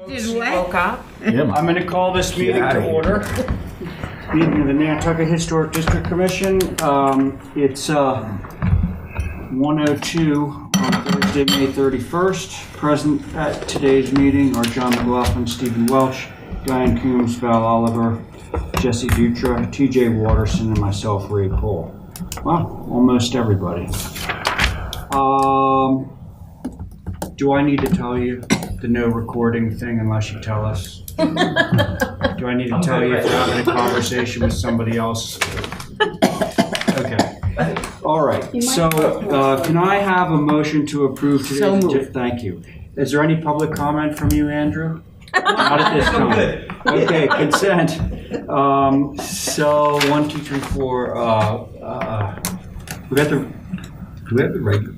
Woke up. I'm going to call this meeting to order. Meeting of the Nantucket Historic District Commission. It's 1:02 on Thursday, May 31st. Present at today's meeting are John McLaughlin, Stephen Welch, Diane Coombs, Val Oliver, Jesse Dutra, TJ Watterson, and myself, Ray Pohl. Well, almost everybody. Do I need to tell you the no recording thing unless you tell us? Do I need to tell you if you're having a conversation with somebody else? Okay. All right. So can I have a motion to approve today's agenda? Thank you. Is there any public comment from you, Andrew? Not at this time. Okay, consent. So 1, 2, 3, 4.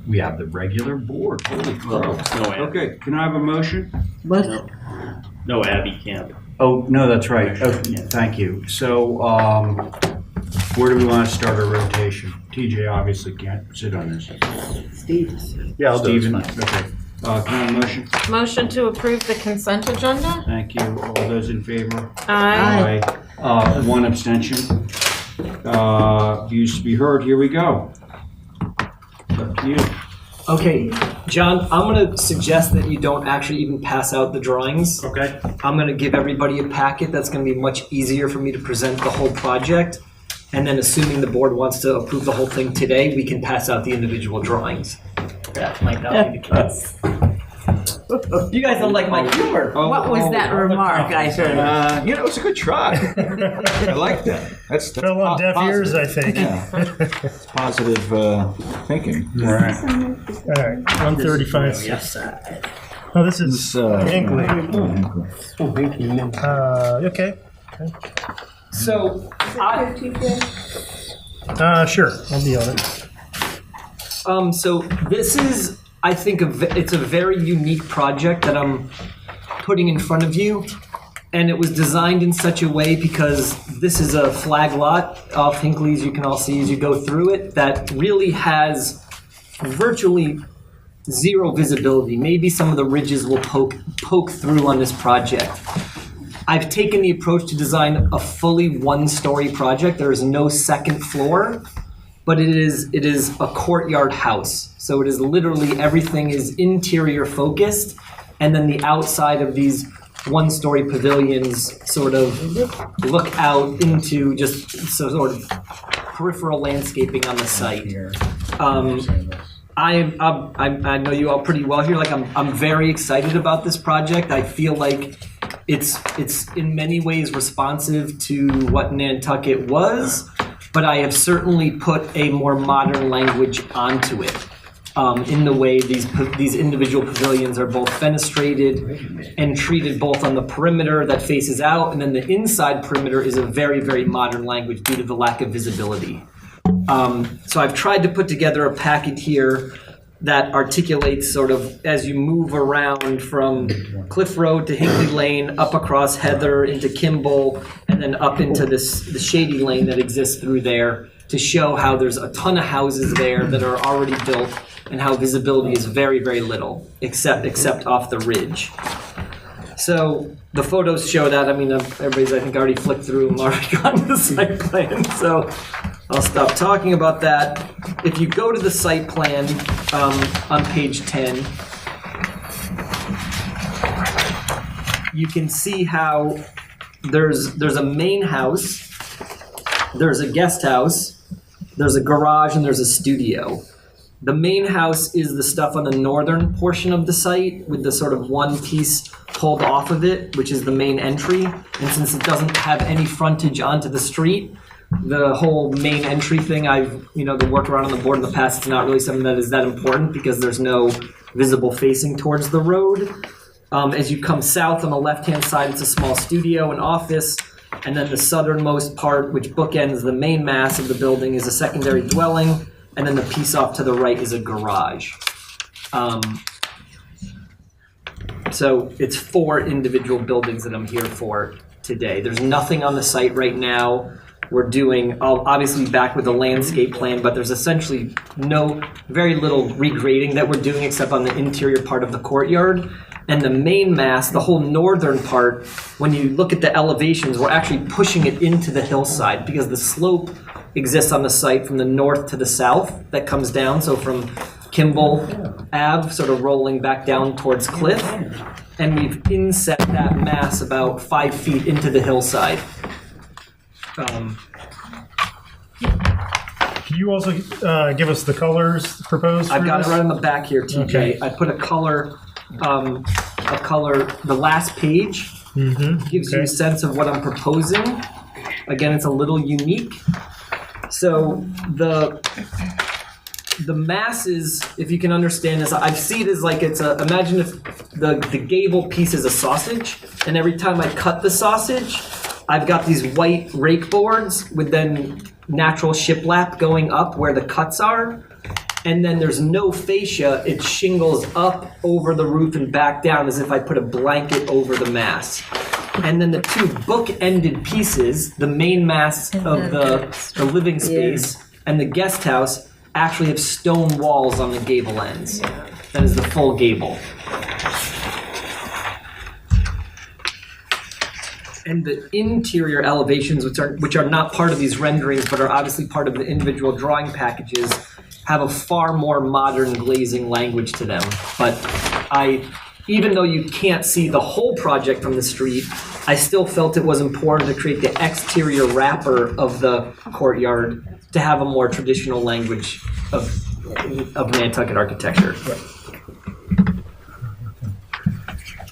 We have the regular board. Holy crow. Okay, can I have a motion? No, Abby can't. Oh, no, that's right. Oh, thank you. So, where do we want to start our rotation? TJ obviously can't sit on this. Steve. Yeah, Steven. Okay. Can I have a motion? Motion to approve the consent agenda? Thank you. All those in favor? Aye. One abstention. Views to be heard. Here we go. It's up to you. Okay, John, I'm going to suggest that you don't actually even pass out the drawings. Okay. I'm going to give everybody a packet that's going to be much easier for me to present the whole project. And then assuming the board wants to approve the whole thing today, we can pass out the individual drawings. That might not be the case. You guys don't like my humor. What was that remark I heard? It was a good try. I like that. That's fell on deaf ears, I think. Yeah. It's positive thinking. All right. All right, 135. Yes. Oh, this is Hinkley. Okay. So, Sure, I'll be on it. So this is, I think, it's a very unique project that I'm putting in front of you. And it was designed in such a way because this is a flag lot off Hinkley's, you can all see as you go through it, that really has virtually zero visibility. Maybe some of the ridges will poke through on this project. I've taken the approach to design a fully one-story project. There is no second floor, but it is a courtyard house. So it is literally everything is interior focused, and then the outside of these one-story pavilions sort of look out into just sort of peripheral landscaping on the site. I know you all pretty well here. Like I'm very excited about this project. I feel like it's in many ways responsive to what Nantucket was, but I have certainly put a more modern language onto it. In the way these individual pavilions are both fenestrated and treated both on the perimeter that faces out, and then the inside perimeter is a very, very modern language due to the lack of visibility. So I've tried to put together a packet here that articulates sort of as you move around from Cliff Road to Hinkley Lane, up across Heather into Kimball, and then up into the shady lane that exists through there, to show how there's a ton of houses there that are already built and how visibility is very, very little, except off the ridge. So the photos show that. I mean, everybody's, I think, already flicked through and already gotten the site plan, so I'll stop talking about that. If you go to the site plan on page 10, you can see how there's a main house, there's a guest house, there's a garage, and there's a studio. The main house is the stuff on the northern portion of the site with the sort of one piece pulled off of it, which is the main entry. And since it doesn't have any frontage onto the street, the whole main entry thing, the work around on the board in the past, it's not really something that is that important because there's no visible facing towards the road. As you come south on the left-hand side, it's a small studio and office. And then the southernmost part, which bookends the main mass of the building, is a secondary dwelling. And then the piece off to the right is a garage. So it's 4 individual buildings that I'm here for today. There's nothing on the site right now. We're doing, I'll obviously be back with the landscape plan, but there's essentially very little regrading that we're doing except on the interior part of the courtyard. And the main mass, the whole northern part, when you look at the elevations, we're actually pushing it into the hillside because the slope exists on the site from the north to the south that comes down. So from Kimball Ave, sort of rolling back down towards Cliff. And we've inset that mass about 5 feet into the hillside. Can you also give us the colors proposed for I've got it this? right on the back here, TJ. Okay. I put a color, the last page gives you a sense of what I'm proposing. Again, it's a little unique. So the masses, if you can understand this, I see it as like imagine if the gable piece is a sausage, and every time I cut the sausage, I've got these white rake boards with then natural shiplap going up where the cuts are, and then there's no fascia, it shingles up over the roof and back down as if I put a blanket over the mass. And then the two book-ended pieces, the main mass of the living space and the guest house, actually have stone walls on the gable ends. That is the full gable. And the interior elevations, which are not part of these renderings, but are obviously part of the individual drawing packages, have a far more modern glazing language to them. But even though you can't see the whole project from the street, I still felt it was important to create the exterior wrapper of the courtyard to have a more traditional language of Nantucket architecture.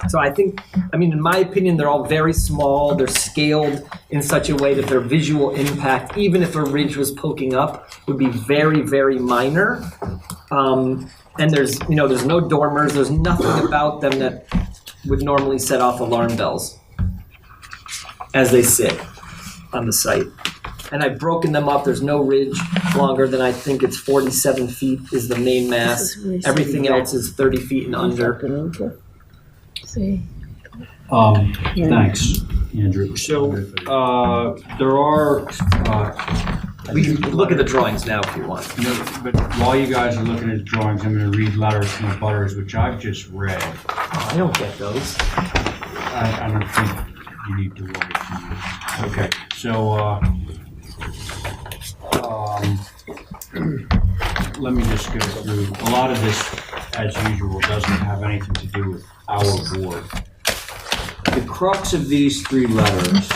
So I think, in my opinion, they're all very small. They're scaled in such a way that their visual impact, even if a ridge was poking up, would be very, very minor. And there's no dormers. There's nothing about them that would normally set off alarm bells as they sit on the site. And I've broken them up. There's no ridge longer than I think it's 47 feet is the main mass. Everything else is 30 feet and under. Thanks, Andrew. So, there are, We can look at the drawings now if you want. but while you guys are looking at the drawings, I'm gonna read letters from the butters, which I've just read. I don't get those. I don't think you need to worry. Okay, so, let me just go through. A lot of this, as usual, doesn't have anything to do with our board. The crux of these three letters,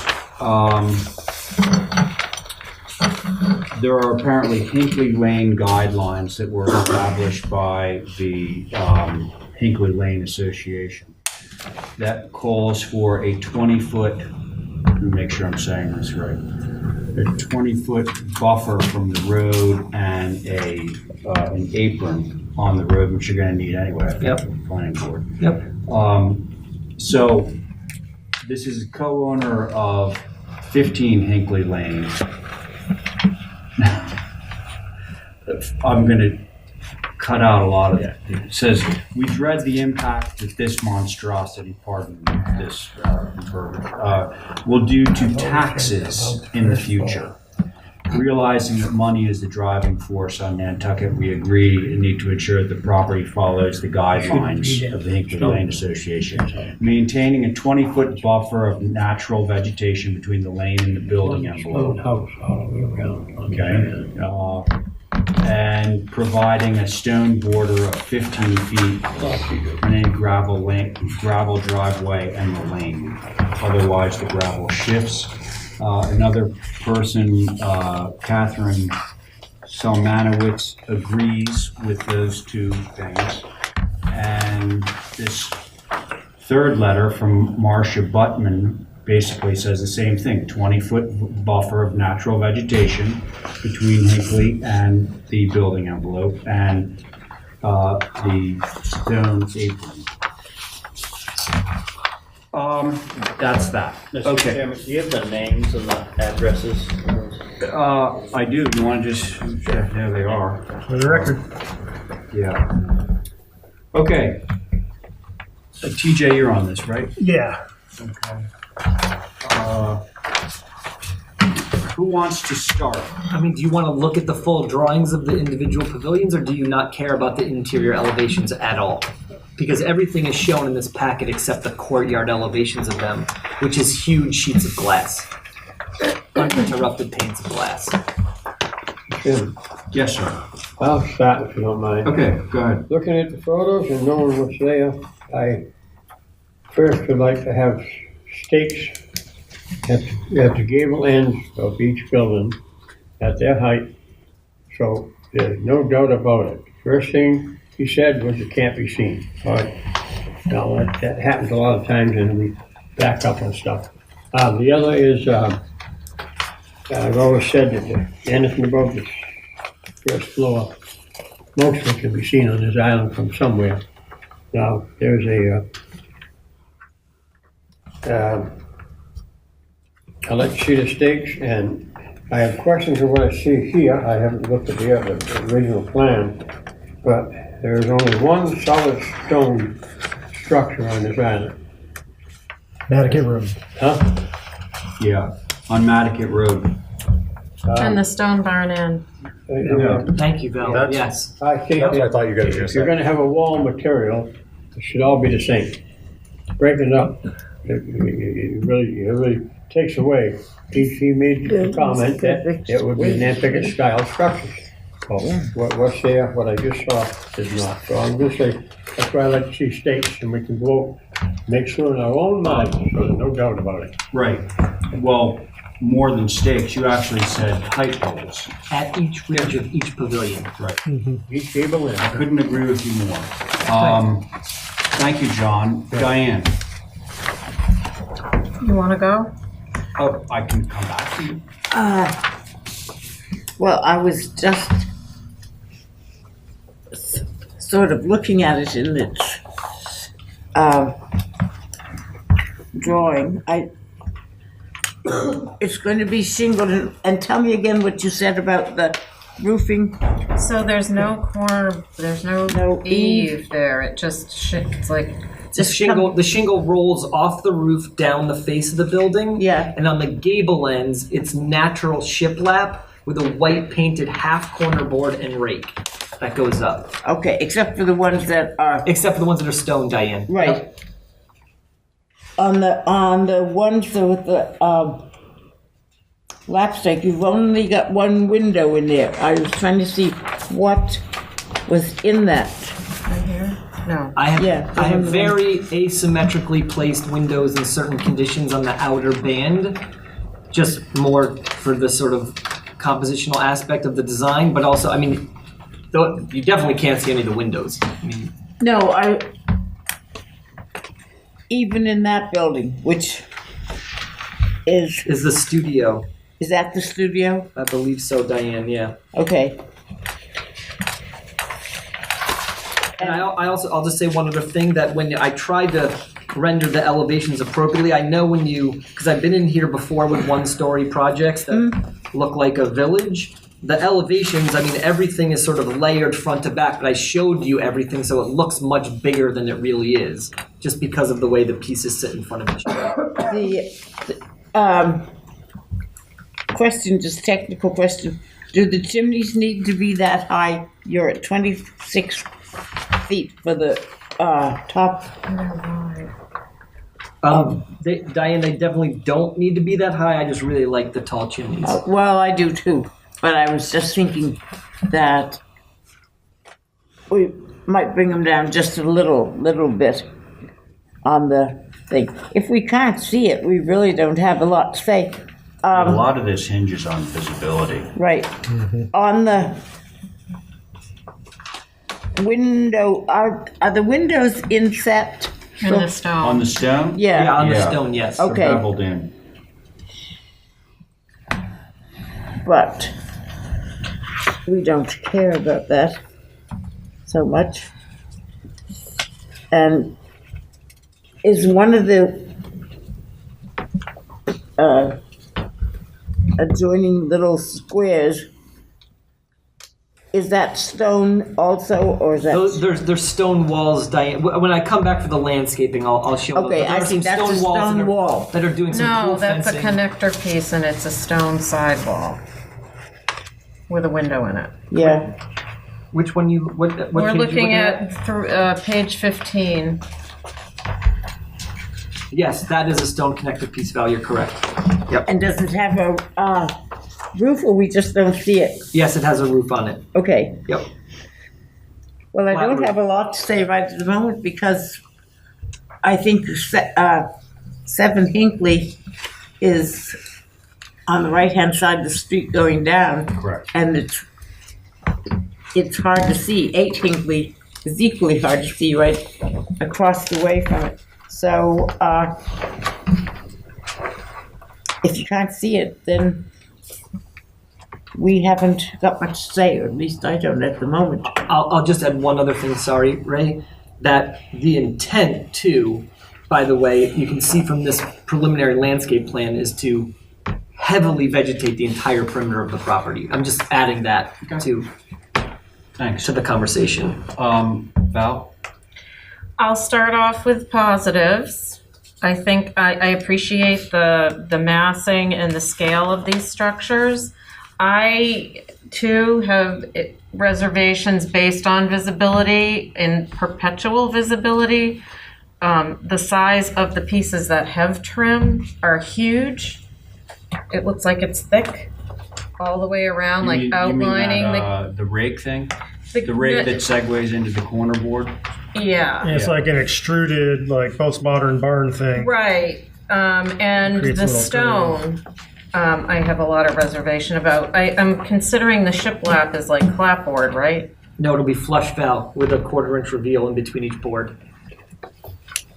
there are apparently Hinkley Lane guidelines that were established by the Hinkley Lane Association that calls for a 20-foot, let me make sure I'm saying this right, a 20-foot buffer from the road and an apron on the road, which you're going to need anyway. I think, Yep. for the planning board. Yep. So this is a co-owner of 15 Hinkley Lane. I'm going to cut out a lot of that. It says, we dread the impact that this monstrosity, pardon this verbiage, will do to taxes in the future. Realizing that money is the driving force on Nantucket, we agree and need to ensure that the property follows the guidelines of the Hinkley Lane Association. Maintaining a 20-foot buffer of natural vegetation between the lane and the building envelope. Okay. And providing a stone border of 15 feet and a gravel driveway and the lane. Otherwise, the gravel shifts. Another person, Catherine Salmanowitz, agrees with those two things. And this third letter from Marcia Buttman basically says the same thing, 20-foot buffer of natural vegetation between Hinkley and the building envelope and the stone apron. That's that. Mr. Okay. Chairman, do you have the names and the addresses? I do. You want to just, yeah, there they are. For the record. Yeah. Okay. TJ, you're on this, right? Yeah. Okay. Who wants to start? Do you want to look at the full drawings of the individual pavilions, or do you not care about the interior elevations at all? because everything is shown in this packet except the courtyard elevations of them, which is huge sheets of glass, uninterrupted panes of glass. Jim, Yes, sir. I'll start if you don't mind. Okay, go ahead. Looking at the photos and knowing what's there, I first would like to have stakes at the gable ends of each building at their height, so there's no doubt about it. First thing he said was it can't be seen. All right. Now, that happens a lot of times and we back up and stuff. The other is, I've always said that anything above the first floor, most of it can be seen on this island from somewhere. Now, there's a electric sheet of stakes, and I have questions of what I see here. I haven't looked at the original plan, but there's only one solid stone structure on this island. Nantucket Road. Huh? Yeah, on Matticat Road. And the stone barn inn. Thank you, Val. That's- Yes. I think That's what I thought you guys were gonna if you're say. gonna have a wall material, it should all be the same. Break it up. It really takes away. He made the comment that it would be Nantucket style structures. Well, what's there, what I just saw is not. So I'm just saying, that's why I like to see stakes and we can go, make sure in our own minds, so there's no doubt about it. Right. Well, more than stakes, you actually said height poles. At each ridge of each pavilion. Right. Each gable end. I couldn't agree with you more. Thank you, John. Diane? You want to go? Oh, I can come back to you. Well, I was just sort of looking at it in its drawing. It's going to be shingled, and tell me again what you said about the roofing. So there's no corner, there's no No eave there. It just, it's like, The shingle rolls off the roof down the face of the building. Yeah. And on the gable ends, it's natural shiplap with a white painted half corner board and rake that goes up. Okay, except for the ones that are Except for the ones that are stone, Diane. right. On the ones with the lapstick, you've only got one window in there. I was trying to see what was in that. right here? No. I have Yeah, very asymmetrically placed windows in certain conditions on the outer band, just more for the sort of compositional aspect of the design, but also, I mean, though you definitely can't see any of the windows. I mean, No, even in that building, which is is the studio. that the studio? I believe so, Diane, yeah. Okay. And I'll just say one other thing, that when I tried to render the elevations appropriately, I know when because I've been in here before with one-story projects that look like a village. The elevations, I mean, everything is sort of layered front to back, but I showed you everything so it looks much bigger than it really is, just because of the way the pieces sit in front of each other. The question, just technical question. Do the chimneys need to be that high? You're at 26 feet for the top. Diane, they definitely don't need to be that high. I just really like the tall chimneys. Well, I do too, but I was just thinking that we might bring them down just a little bit on the thing. If we can't see it, we really don't have a lot to say. A lot of this hinges on visibility. Right. On the window, are the windows inset? In the stone. On the stone? Yeah. Yeah, on the Yeah. stone, yes. Okay. They're beveled in. But we don't care about that so much. And is one of the adjoining little squares, is that stone also, or is that? There's stone walls, Diane. When I come back for the landscaping, I'll show Okay, There I are see. some That's a stone walls stone that are, wall. that are doing some No, cool that's a fencing. connector piece and it's a stone sidewall with a window in it. Yeah. Which one you, what page We're you looking at page 15. Yes, that is a stone connected piece, Val, you're correct. And does it have a roof, or we just don't see it? Yes, it has a roof on it. Okay. Yep. Well, I Flat don't roof. have a lot to say right at the moment because I think 7 Hinckley is on the right-hand side of the street going down. Correct. And it's hard to see. 8 Hinckley is equally hard to see right across the way from it. So if you can't see it, then we haven't got much to say, or at least I don't at the moment. I'll just add one other thing, sorry, Ray, that the intent too, by the way, you can see from this preliminary landscape plan is to heavily vegetate the entire perimeter of the property. I'm just adding that to Thanks. the conversation. Val? I'll start off with positives. I think I appreciate the massing and the scale of these structures. I, too, have reservations based on visibility and perpetual visibility. The size of the pieces that have trim are huge. It looks like it's thick all the way around, like outlining you mean the rake thing? The rake that segues into the corner board? Yeah. It's like an extruded, like postmodern barn thing. Right. And Creates the a little stone, I have a lot of reservation about. I'm considering the shiplap is like clapboard, right? No, it'll be flush, Val, with a 1/4 inch reveal in between each board.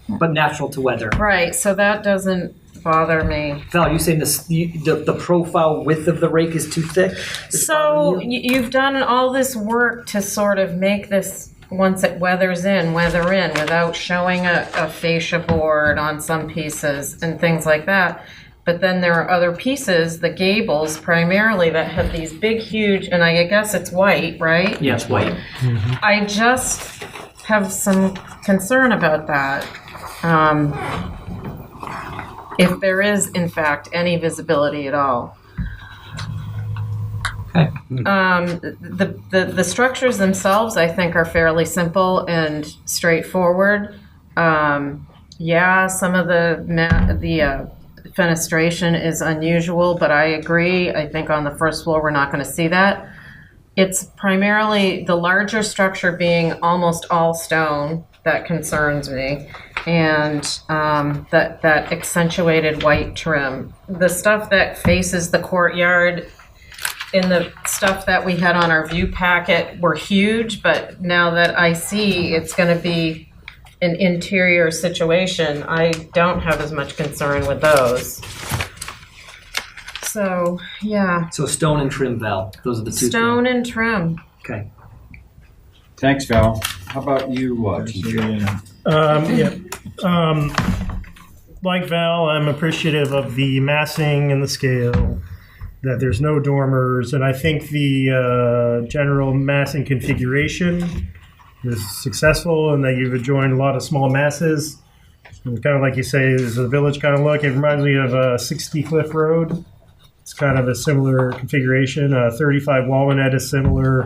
But natural to weather. Right, so that doesn't bother me. Val, you saying the profile width of the rake is too thick? It's So bothering you? you've done all this work to sort of make this, once it weather in, without showing a fascia board on some pieces and things like that. But then there are other pieces, the gables primarily, that have these big, huge, and I guess it's white, right? Yeah, it's white. I just have some concern about that. If there is, in fact, any visibility at all. Okay. The structures themselves, I think, are fairly simple and straightforward. Yeah, some of the fenestration is unusual, but I agree. I think on the first floor, we're not going to see that. It's primarily the larger structure being almost all stone that concerns me, and that accentuated white trim. The stuff that faces the courtyard in the stuff that we had on our view packet were huge, but now that I see it's going to be an interior situation, I don't have as much concern with those. So, yeah, So stone and trim, Val. Those are the two. stone and trim. Okay. Thanks, Val. How about you, TJ? Like Val, I'm appreciative of the massing and the scale, that there's no dormers, and I think the general massing configuration is successful, and that you've adjoined a lot of small masses. And kind of like you say, is a village kind of look. It reminds me of 60 Cliff Road. It's kind of a similar configuration. 35 Walnut is similar.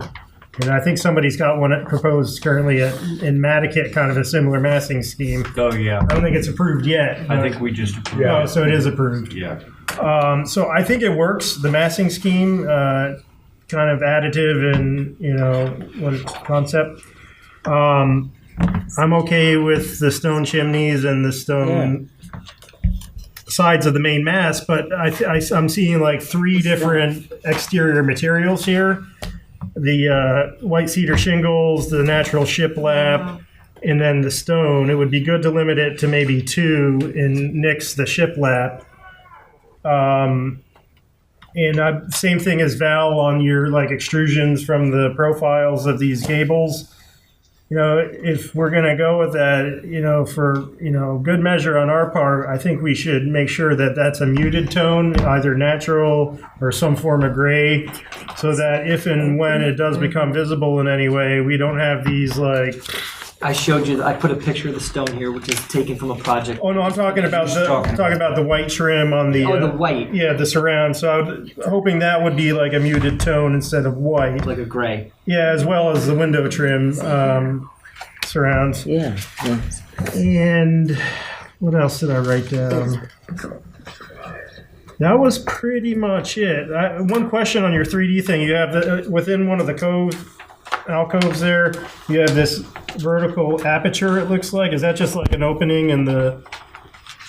And I think somebody's got one proposed currently in Nantucket, kind of a similar massing scheme. Oh, yeah. I don't think it's approved yet. I think we just approved Oh, it. so it is approved. Yeah. So I think it works. The massing scheme, kind of additive and, concept. I'm okay with the stone chimneys and the stone sides of the main mass, but I'm seeing like 3 different exterior materials here. The white cedar shingles, the natural shiplap, and then the stone. It would be good to limit it to maybe 2 and nix the shiplap. And same thing as Val on your like extrusions from the profiles of these gables. If we're going to go with that, for, good measure on our part, I think we should make sure that that's a muted tone, either natural or some form of gray, so that if and when it does become visible in any way, we don't have these like I showed you, I put a picture of the stone here, which is taken from a project. Oh, no, I'm talking about the white trim on the. Oh, the white. Yeah, the surround. So I was hoping that would be like a muted tone instead of white. Like a gray. Yeah, as well as the window trim surrounds. Yeah. And what else did I write down? That was pretty much it. One question on your 3D thing. You have within one of the alcoves there, you have this vertical aperture, it looks like. Is that just like an opening in the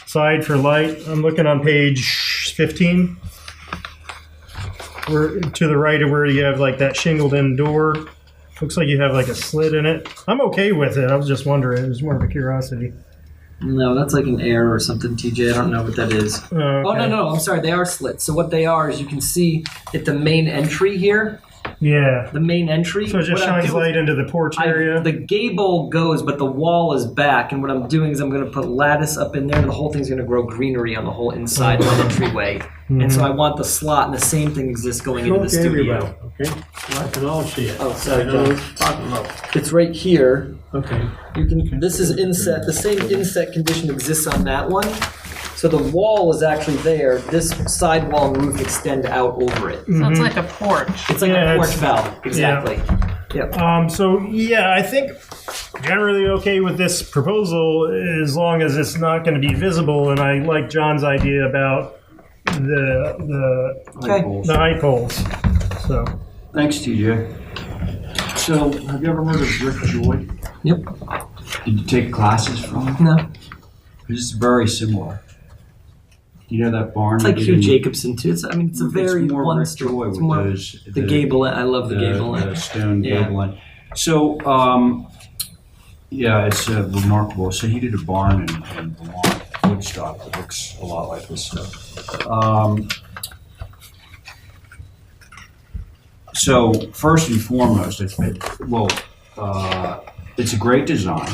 side for light? I'm looking on page 15. Where, to the right of where you have like that shingled in door. Looks like you have like a slit in it. I'm okay with it. I was just wondering. It was more of a curiosity. No, that's like an error or something, TJ. I don't know what that is. Okay. Oh, no, I'm sorry. They are slits. So what they are is you can see at the main entry here. Yeah. The main entry. So it just shines light into the porch area? The gable goes, but the wall is back. And what I'm doing is I'm going to put lattice up in there, and the whole thing's going to grow greenery on the whole inside of the entryway. And so I want the slot, and the same thing exists going into the studio. Okay, I can all see it. Oh, sorry, I know what John. you're talking about. It's right here. Okay. You can. This is inset. The same inset condition exists on that one. So the wall is actually there. This sidewall and roof extend out over it. So it's like a porch. It's like Yeah, a porch it's- valve. Exactly. Yep. So yeah, I think generally okay with this proposal as long as it's not going to be visible. And I like John's idea about the height poles. So Thanks, TJ. So, have you ever heard of Rick Joy? Yep. Did you take classes from him? No. It's very similar. You know that barn? It's like they Hugh did in- Jacobson too. It's a very it's more one Rick story. Joy It's with more those, the gable. I love the gable. the stone Yeah. gable end. So, yeah, it's remarkable. So he did a barn in Vermont, Woodstock. It looks a lot like this stuff. So first and foremost, it's a great design.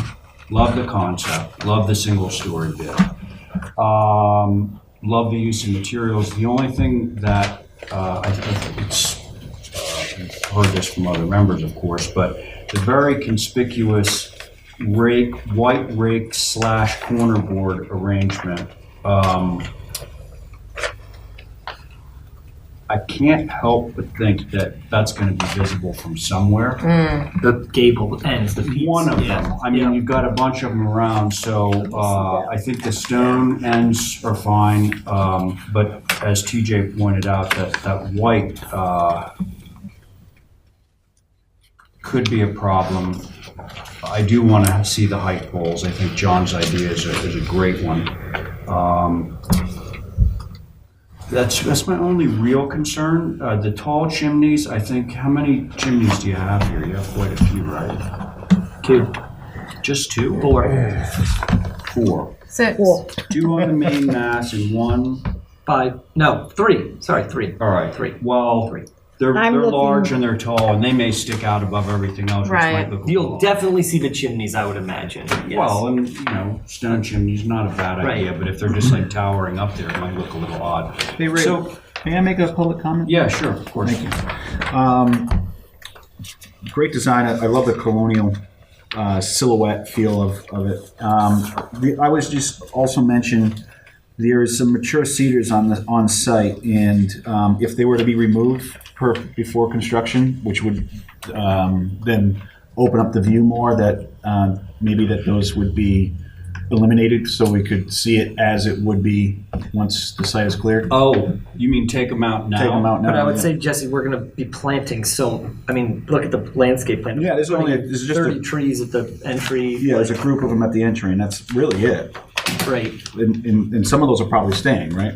Love the concept. Love the single-story bit. Love the use of materials. The only thing that I think it's you've heard this from other members, of course, but the very conspicuous white rake / cornerboard arrangement. I can't help but think that that's going to be visible from somewhere. The gable ends. The piece. One of them. I mean, you've got a bunch of them around, so I think the stone ends are fine. But as TJ pointed out, that white could be a problem. I do want to see the height poles. I think John's idea is a great one. That's my only real concern. The tall chimneys, I think, how many chimneys do you have here? You have quite a few, right? 2. Just 2? 4. 4. 6. 2 on the main mass and 1. 5. No, 3. Sorry, 3. All right. 3. Well, 3. they're I'm looking- large and they're tall, and they may stick out above everything else, which Right. might look a You'll little odd. definitely see the chimneys, I would imagine. Yes. Well, and stone chimneys not a bad Right. idea, but if they're just like towering up there, it might look a little odd. Hey, Ray, So, may I make a public comment? yeah, sure, of course. Thank you. Great design. I love the colonial silhouette feel of it. I was just also mention there is some mature cedars on site, and if they were to be removed before construction, which would then open up the view more, that maybe that those would be eliminated so we could see it as it would be once the site is cleared. Oh, you mean take them out now? Take them out now. But I would yeah. say, Jesse, we're going to be planting look at the landscape plan. Yeah, there's only there's just 30 trees at the entry. yeah, there's a group of them at the entry, and that's really it. Right. And some of those are probably staying, right?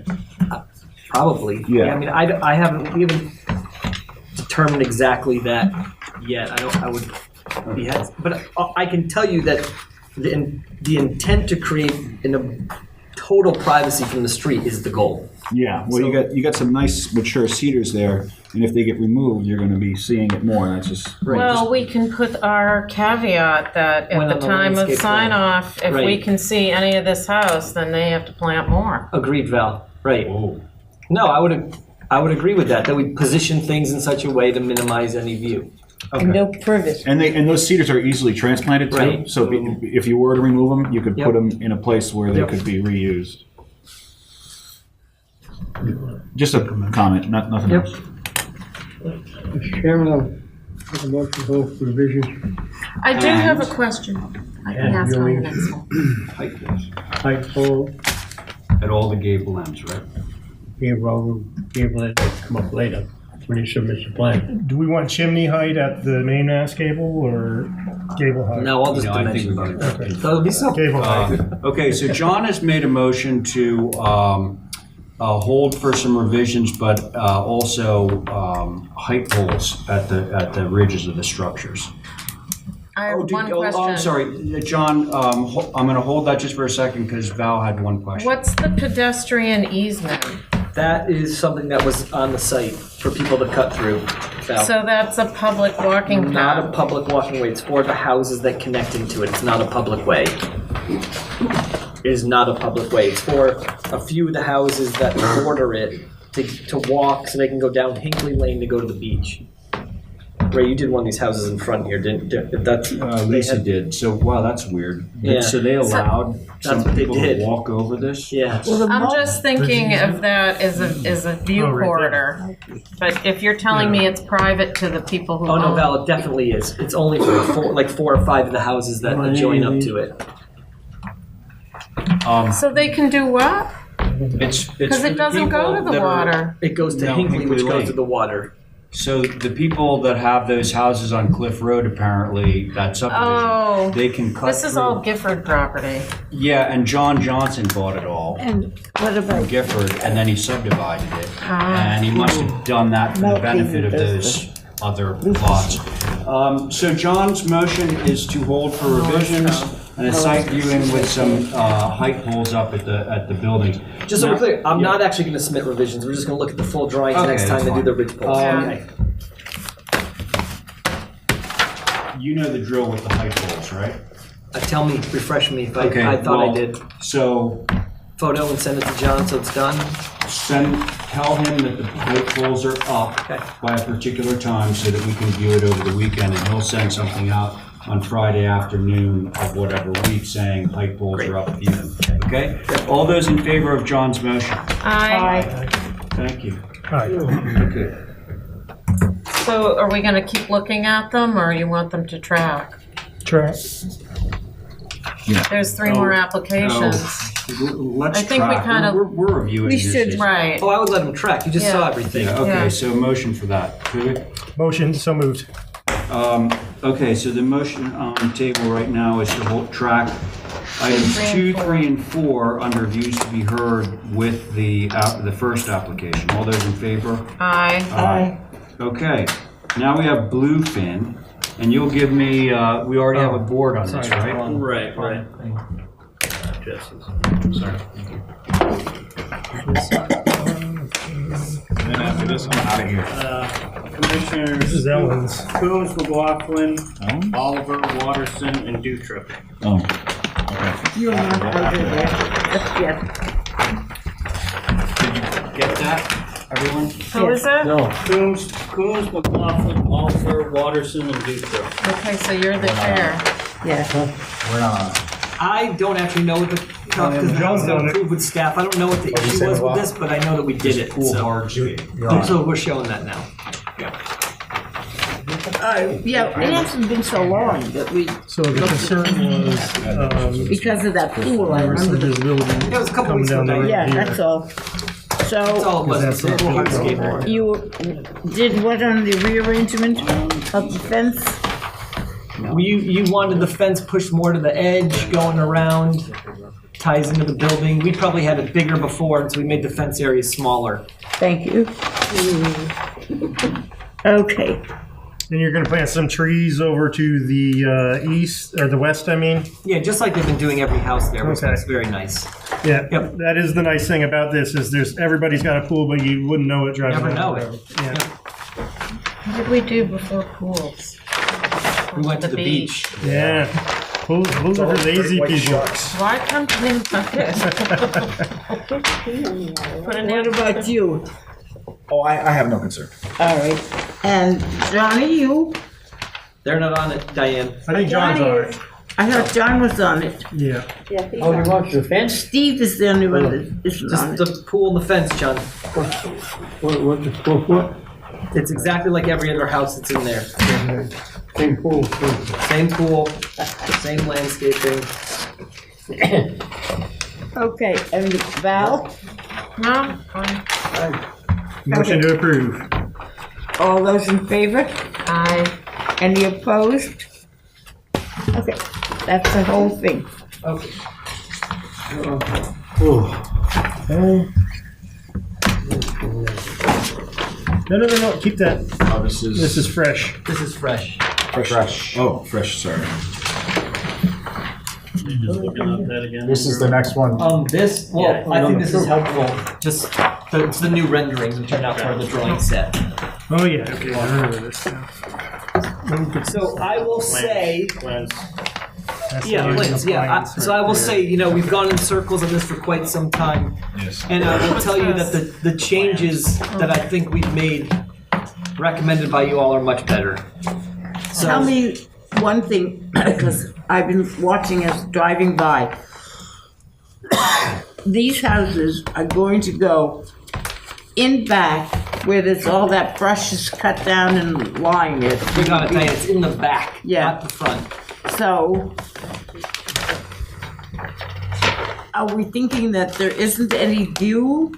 Probably. Yeah. I mean, we haven't determined exactly that yet. I would be, but I can tell you that the intent to create total privacy from the street is the goal. Yeah. Well, So- you got some nice mature cedars there, and if they get removed, you're going to be seeing it more. That's just Well, we can put our caveat that When at on the the time of landscape plan. sign off, if we Right. can see any of this house, then they have to plant more. Agreed, Val. Right. Whoa. No, I would agree with that. That we position things in such a way to minimize any view. and no pervious. And those cedars are easily transplanted too. Right. So if you were to remove them, you could Yep. put them in a place where they Yep. could be reused. Just a comment, nothing Yep. else. Mr. Chairman, I'll make a motion to hold for revisions. I do have a question. I can ask on the next one. Height pole, At all the gable ends, right? gable end, come up later when he submits the plan. Do we want chimney height at the main mast cable or gable height? No, I'll just No, I think dimension we're them. gonna- That'll be simple. Gable height. Okay, so John has made a motion to hold for some revisions, but also height poles at the ridges of the structures. I have one question. I'm sorry, John, I'm going to hold that just for a second because Val had one question. What's the pedestrian easement? That is something that was on the site for people to cut through. Val. So that's a public walking Not a path. public walking way. It's for the houses that connect into it. It's not a public way. It is not a public way. It's for a few of the houses that border it to walk so they can go down Hinkley Lane to go to the beach. Ray, you did one of these houses in front here, didn't you? That's Lisa did. So, wow, that's weird. Yeah. So they allowed some what they people did. to walk over this? Yeah. I'm just thinking of that as a view Oh, right there. corridor. But if you're telling me it's private to the people who Oh no, own Val, it definitely is. It's only for four or five of the houses that join up to it. So they can do what? It's Because for it the doesn't go people to the that are- water. It goes to No, Hinkley, which Hinkley goes Lane. to the water. So the people that have those houses on Cliff Road, apparently, that subdivision, Oh, they can cut this is through. all Gifford property. Yeah, and John Johnson bought it all And what from about, Gifford, and then he subdivided it. Ah. And he must have done that for the Milking benefit of business. those other lots. So John's motion is to hold for revisions and a site viewing with some height poles up at the buildings. Just so Now- we're clear, I'm yeah. not actually going to submit revisions. We're just going to look at the full drawings Okay, next time that's they do fine. the ridge poles. Okay. You know the drill with the height poles, right? Tell me, refresh me if Okay, I thought I well- did. So Photo and send it to John so it's done. tell him that the height poles are up Okay. by a particular time so that we can view it over the weekend, and he'll send something out on Friday afternoon of whatever week saying height poles are up even. Okay? All those in favor of John's motion? Thank you. Height. Okay. So are we gonna keep looking at them, or you want them to track? Track. There's three more applications. Let's I think we track. kinda- We're reviewing We this. should- Right. Oh, I would let them track. You just saw Yeah. everything. Yeah, okay, Yeah. so motion for that. Could we? Motion, so moved. Okay, so the motion on the table right now is to hold track items 2, 3, and 4 under views to be heard with the first application. All those in favor? Aye. Okay, now we have Bluefin, and you'll give me, we already have a board on this, right? Right. Sorry. And then after this, I'm out of here. This Commissioners is Ellen's. Coombs, McLaughlin, Oliver, Watterson, and Dutra. Oh, okay. you're not over there, just yet. Get that, everyone? Who is it? No, Coombs, McLaughlin, Oliver, Watterson, and Dutra. Okay, so you're the chair. Yeah. We're not. I don't actually know what the because the house got approved with staff. I don't know what the issue was with this, but I know that we did it. Pool So, hardscape. so we're showing that now. Yeah, it hasn't been so long that we, So the concern was, because of that pool, I there was some remember. visibility Yeah, it was a couple coming weeks ago down the now. road Yeah, here. that's all. That's So all it was. It's a little hardscape. you did what on the rearrangement of the fence? You wanted the fence pushed more to the edge, going around, ties into the building. We probably had it bigger before, and so we made the fence area smaller. Thank you. Okay. And you're gonna plant some trees over to the east, or the west, I mean? Yeah, just like they've been doing every house there, which Okay. looks very nice. Yeah, Yep. that is the nice thing about this, is everybody's got a pool, but you wouldn't know it driving Never down know the it. road. Yeah. Yep. What did we do before pools? We went to the beach. Yeah. Pools are for lazy people. Why come to Nantucket? Put an What about you? Oh, I have no concern. All right. And Johnny, you? They're not on it, Diane. I think John's on it. I thought John was on it. Yeah. Oh, you want the fence? Steve is the only one that isn't on Just it. the pool and the fence, John. What's the square foot? It's exactly like every other house that's in there. Same pool, too. Same pool, same landscaping. Okay, and Val, No, fine. Motion to approve. all those in favor? I, Any opposed? Okay, that's the whole thing. Okay. Okay. No, keep that. Oh, this This is fresh. This is fresh. fresh. Oh, fresh, sorry. You just looking at that again? This is the next one. This, well, I think this is helpful. Just, it's the new renderings, which are now part of the drawing set. Oh, yeah, okay, I remember this now. So I will say, Plans. That's yeah, the plans, yeah. appliance So I will right say, you know, we've gone in circles on this for quite some time. Yes. And I will tell you that the changes that I think we've made, recommended by you all, are much better. So, Tell me one thing, because I've been watching us driving by. These houses are going to go in back where there's all that brush is cut down and lying there. we gotta tell you, it's in the back, Yeah. not the front. So, are we thinking that there isn't any view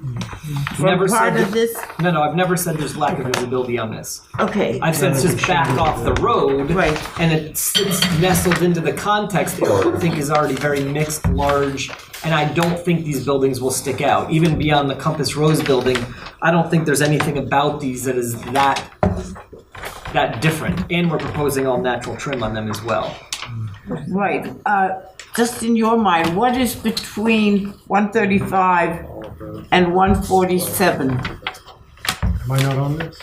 from Never said part of that- this? No, I've never said there's lack of visibility on this. Okay, I've said it's just back off the road. Right. And it sits nestled into the context that I think is already very mixed, large, and I don't think these buildings will stick out. Even beyond the Compass Rose building, I don't think there's anything about these that is that different. And we're proposing all natural trim on them as well. right. Just in your mind, what is between 135 and 147? Am I not on this?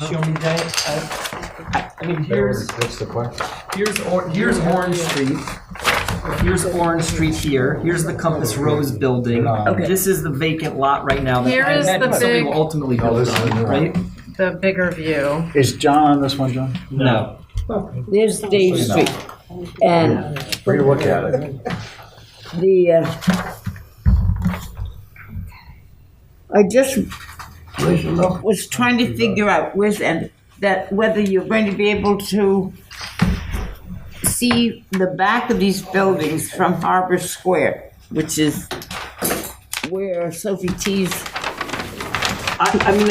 Show me that. I mean, here's What's the question? here's Orange Street. Here's Orange Street here. Here's the Compass Rose building. Okay. This is the vacant lot right now. That Here is the somebody big- will ultimately Oh, build this is the on, new one. right? the bigger view. Is John on this one, John? No. There's Dave Street. And Where you look at it? the, I just was trying to figure out that whether you're going to be able to see the back of these buildings from Harbor Square, which is where Sophie T's I mean,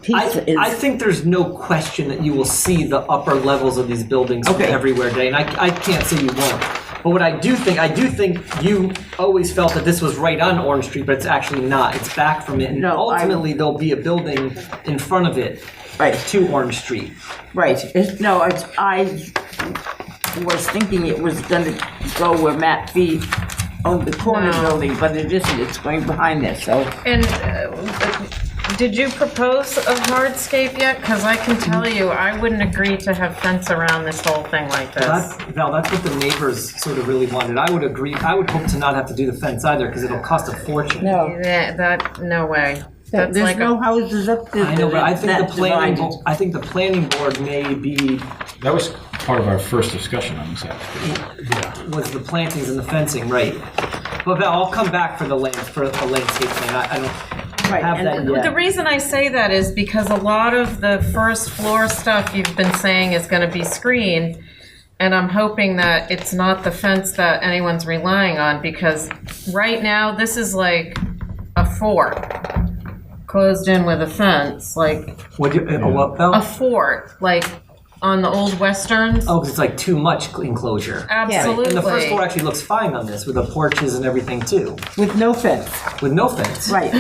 pizza is. I think there's no question that you will see the upper levels of these buildings from Okay. everywhere today, and I can't say you won't. But what I do think you always felt that this was right on Orange Street, but it's actually not. It's back from it, and No, ultimately there'll be a building in front of it Right. to Orange Street. Right, I was thinking it was gonna go where Matt B owned the corner No. building, but it isn't, it's going behind there, so. And did you propose a hardscape yet? Because I can tell you, I wouldn't agree to have fence around this whole thing like this. Val, that's what the neighbors sort of really wanted. I would agree. I would hope to not have to do the fence either, because it'll cost a fortune. No, Yeah, no way. That's there's like no houses up there. I know, but I think that divided. I think the planning board may be That was part of our first discussion on this, actually. was the plantings and the fencing, right? But Val, I'll come back for a landscape plan. I don't Right, have and that The yet. reason I say that is because a lot of the first floor stuff you've been saying is gonna be screened. And I'm hoping that it's not the fence that anyone's relying on, because right now, this is like a fort. Closed in with a fence, like What Val? a fort, like on the old westerns. Oh, 'cause it's like too much enclosure. Absolutely. And the first floor actually looks fine on this with the porches and everything too, With no fence, with no fence. right.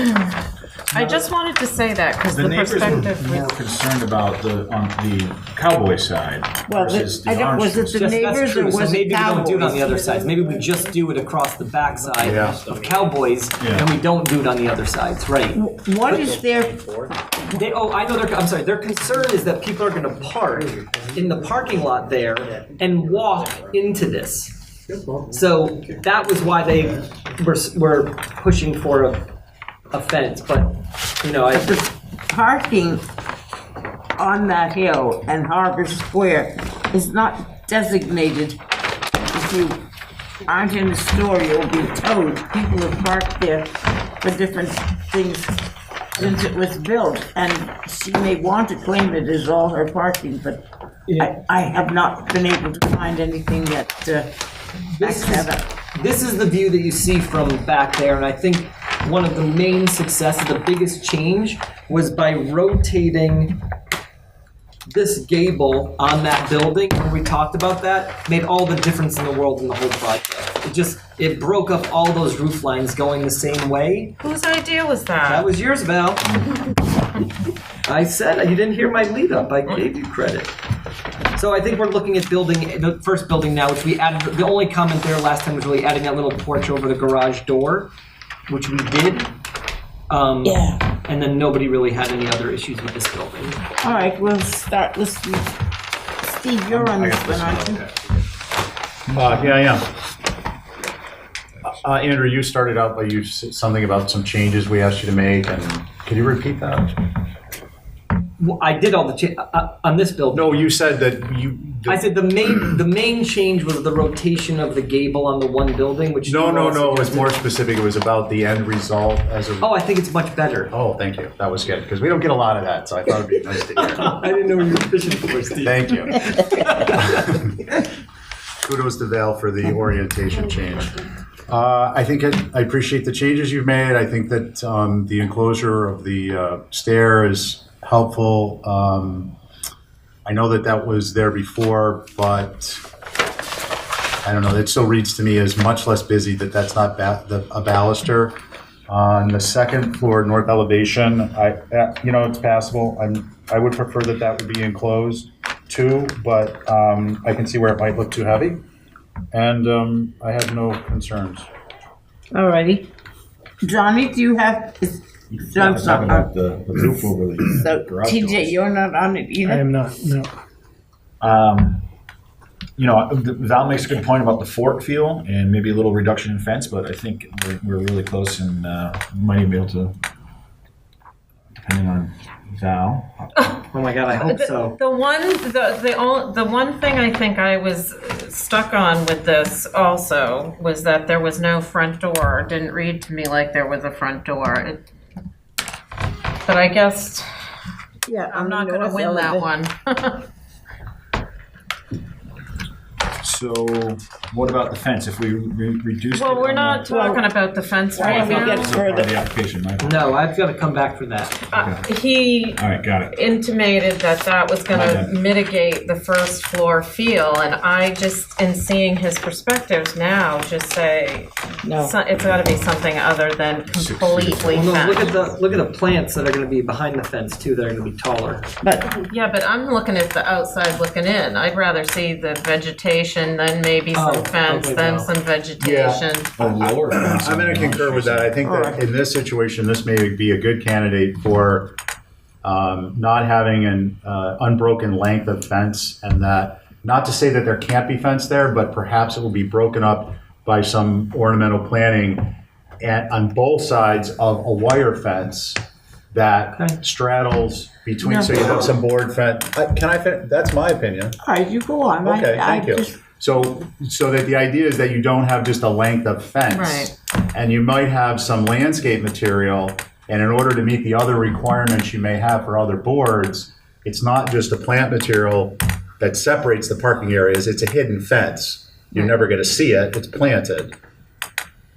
I just wanted to say that because The the neighbors were perspective more was. concerned about on the cowboy side Well, versus I the don't, orange. was it the That's neighbors or true. So was maybe it we don't do it on the Cowboys? other side. Maybe we just do it across the backside Yeah. of Cowboys, Yeah. and we don't do it on the other sides, right? What is their, I know I'm sorry, their concern is that people are gonna park in the parking lot there and walk into this. So that was why they were pushing for a fence, but, you know, parking on that hill and Harbor Square is not designated. If you aren't in the store, you'll be towed. People have parked there for different things since it was built, and she may want to claim it as all her parking, but I have not been able to find anything that backs that up. This is the view that you see from back there, and I think one of the main successes, the biggest change, was by rotating this gable on that building. When we talked about that, made all the difference in the world in the whole project. It broke up all those roof lines going the same way. Whose idea was That that? was yours, Val. I said, you didn't hear my lead up. I gave you credit. So I think we're looking at building, the first building now, which we added, the only comment there last time was really adding that little porch over the garage door, which we did. Yeah. And then nobody really had any other issues with this building. All right, we'll start listening. Steve, you're on this one, aren't you? Yeah, I am. Andrew, you started out by something about some changes we asked you to make, and can you repeat that? Well, I did all the on this building. No, you said that you. I said the main change was the rotation of the gable on the one building, which No. It was more specific. It was about the end result as a. Oh, I think it's much better. Oh, thank you. That was good because we don't get a lot of that, so I thought it'd be nice to hear. I didn't know you were fishing for Steve. Thank you. Kudos to Val for the orientation change. I think I appreciate the changes you've made. I think that the enclosure of the stair is helpful. I know that was there before, but I don't know. It still reads to me as much less busy that's not a baluster. On the second floor, north elevation, it's passable. I would prefer that would be enclosed too, but I can see where it might look too heavy. And I have no concerns. All righty. Johnny, do you have? John's not on. The roof over the So garage TJ, doors. you're not on it I either. am not, no. Val makes a good point about the fort feel and maybe a little reduction in fence, but I think we're really close and we might even be able to, depending on Val. Oh my God, I hope so. The one thing I think I was stuck on with this also was that there was no front door. It didn't read to me like there was a front door. But I guess Yeah, I'm not going to win that one. So what about the fence? If we reduce Well, it we're on not talking about the fence Why right don't we now. get part of the further? application, right? No, I've got to come back for that. He All right, got it. intimated that was going My to bad. mitigate the first floor feel, and I just, in seeing his perspectives now, just say No. it's got to be something other than completely Well, no, fenced. look at the plants that are going to be behind the fence too. That are going to be taller. But Yeah, but I'm looking at the outside looking in. I'd rather see the vegetation, then maybe some fence, okay, then Val. some vegetation. A lower fence. I'm going to concur with that. I think that in this situation, this may be a good candidate for not having an unbroken length of fence, and that not to say that there can't be fence there, but perhaps it will be broken up by some ornamental planting on both sides of a wire fence that Okay. straddles between, so you have some board fence. Can I finish? That's my opinion. all right, you go on. Okay, I thank you. just- So that the idea is that you don't have just a length of fence. Right. And you might have some landscape material, and in order to meet the other requirements you may have for other boards, it's not just a plant material that separates the parking areas, it's a hidden fence. You're never gonna see it, it's planted.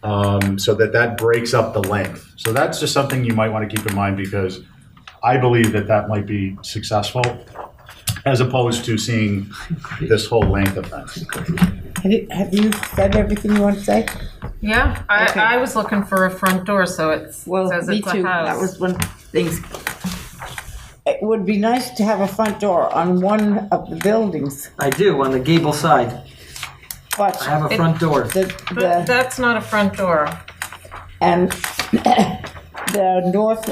So that breaks up the length. So that's just something you might wanna keep in mind, because I believe that might be successful, as opposed to seeing this whole length of fence. Have you said everything you want to say? Yeah, Okay. I was looking for a front door, so it Well, says me it's too. a house. That was one of the things. It would be nice to have a front door on one of the buildings, I do on the gable side. but I have a front door. But that's not a front door. and the north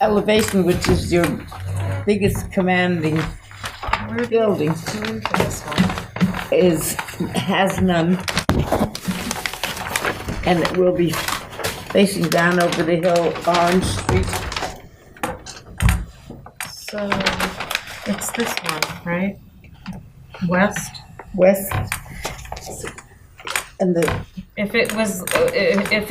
elevation, which is your biggest commanding building, has none, and it will be facing down over the hill, Orange Street. So It's this one, right? West? West. And the, If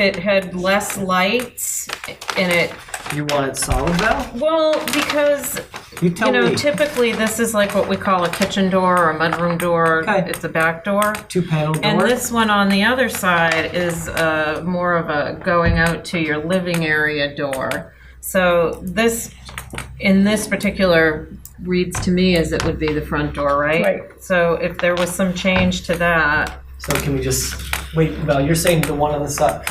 it had less lights in it, You want it solid, Val? well, because, You tell me. typically this is like what we call a kitchen door or a mudroom door. Okay. It's a back door. 2-panel door. And this one on the other side is more of a going out to your living area door. So this, in this particular, reads to me as it would be the front door, right? Right. So if there was some change to that, So can we just wait, Val? You're saying the one on the side?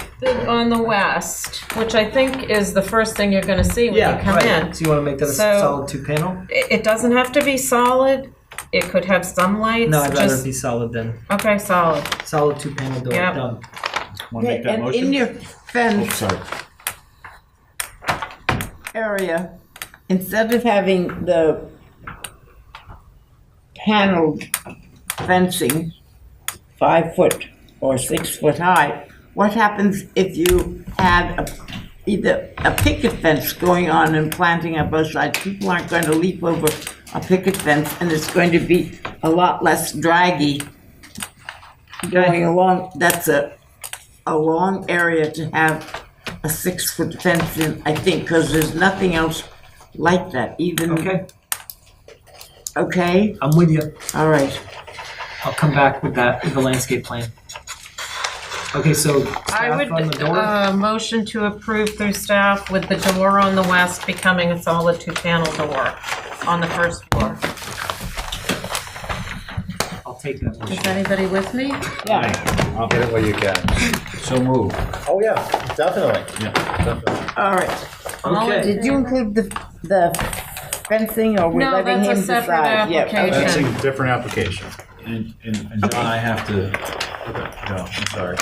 on the west, which I think is the first thing you're gonna see when you come right. in. So you want to make that a So- solid 2-panel? It doesn't have to be solid. It could have some lights. No, I'd rather just, it be solid then. okay, solid. Solid 2-panel door. Yep. Done. Want to okay, make that and motion? in your Oh, fence sorry. area, instead of having the paneled fencing 5 foot or 6 foot high, what happens if you had either a picket fence going on and planting on both sides? People aren't going to leap over a picket fence, and it's going to be a lot less draggy going along. That's a long area to have a 6 foot fence in, I think, because there's nothing else like that, even. Okay, Okay, I'm with you. all right. I'll come back with that, with the landscape plan. Okay, so I staff would on the door? motion to approve through staff with the door on the west becoming a solid 2-panel door on the first floor. I'll take that Is motion. anybody with me? Yeah, I'll get it where you can. So moved. Oh, yeah, definitely. all right. Okay. Did you include the fencing, or we're No, letting that's a him separate decide? Yeah, application. That's okay. a different application. And John, I have to go. I'm sorry.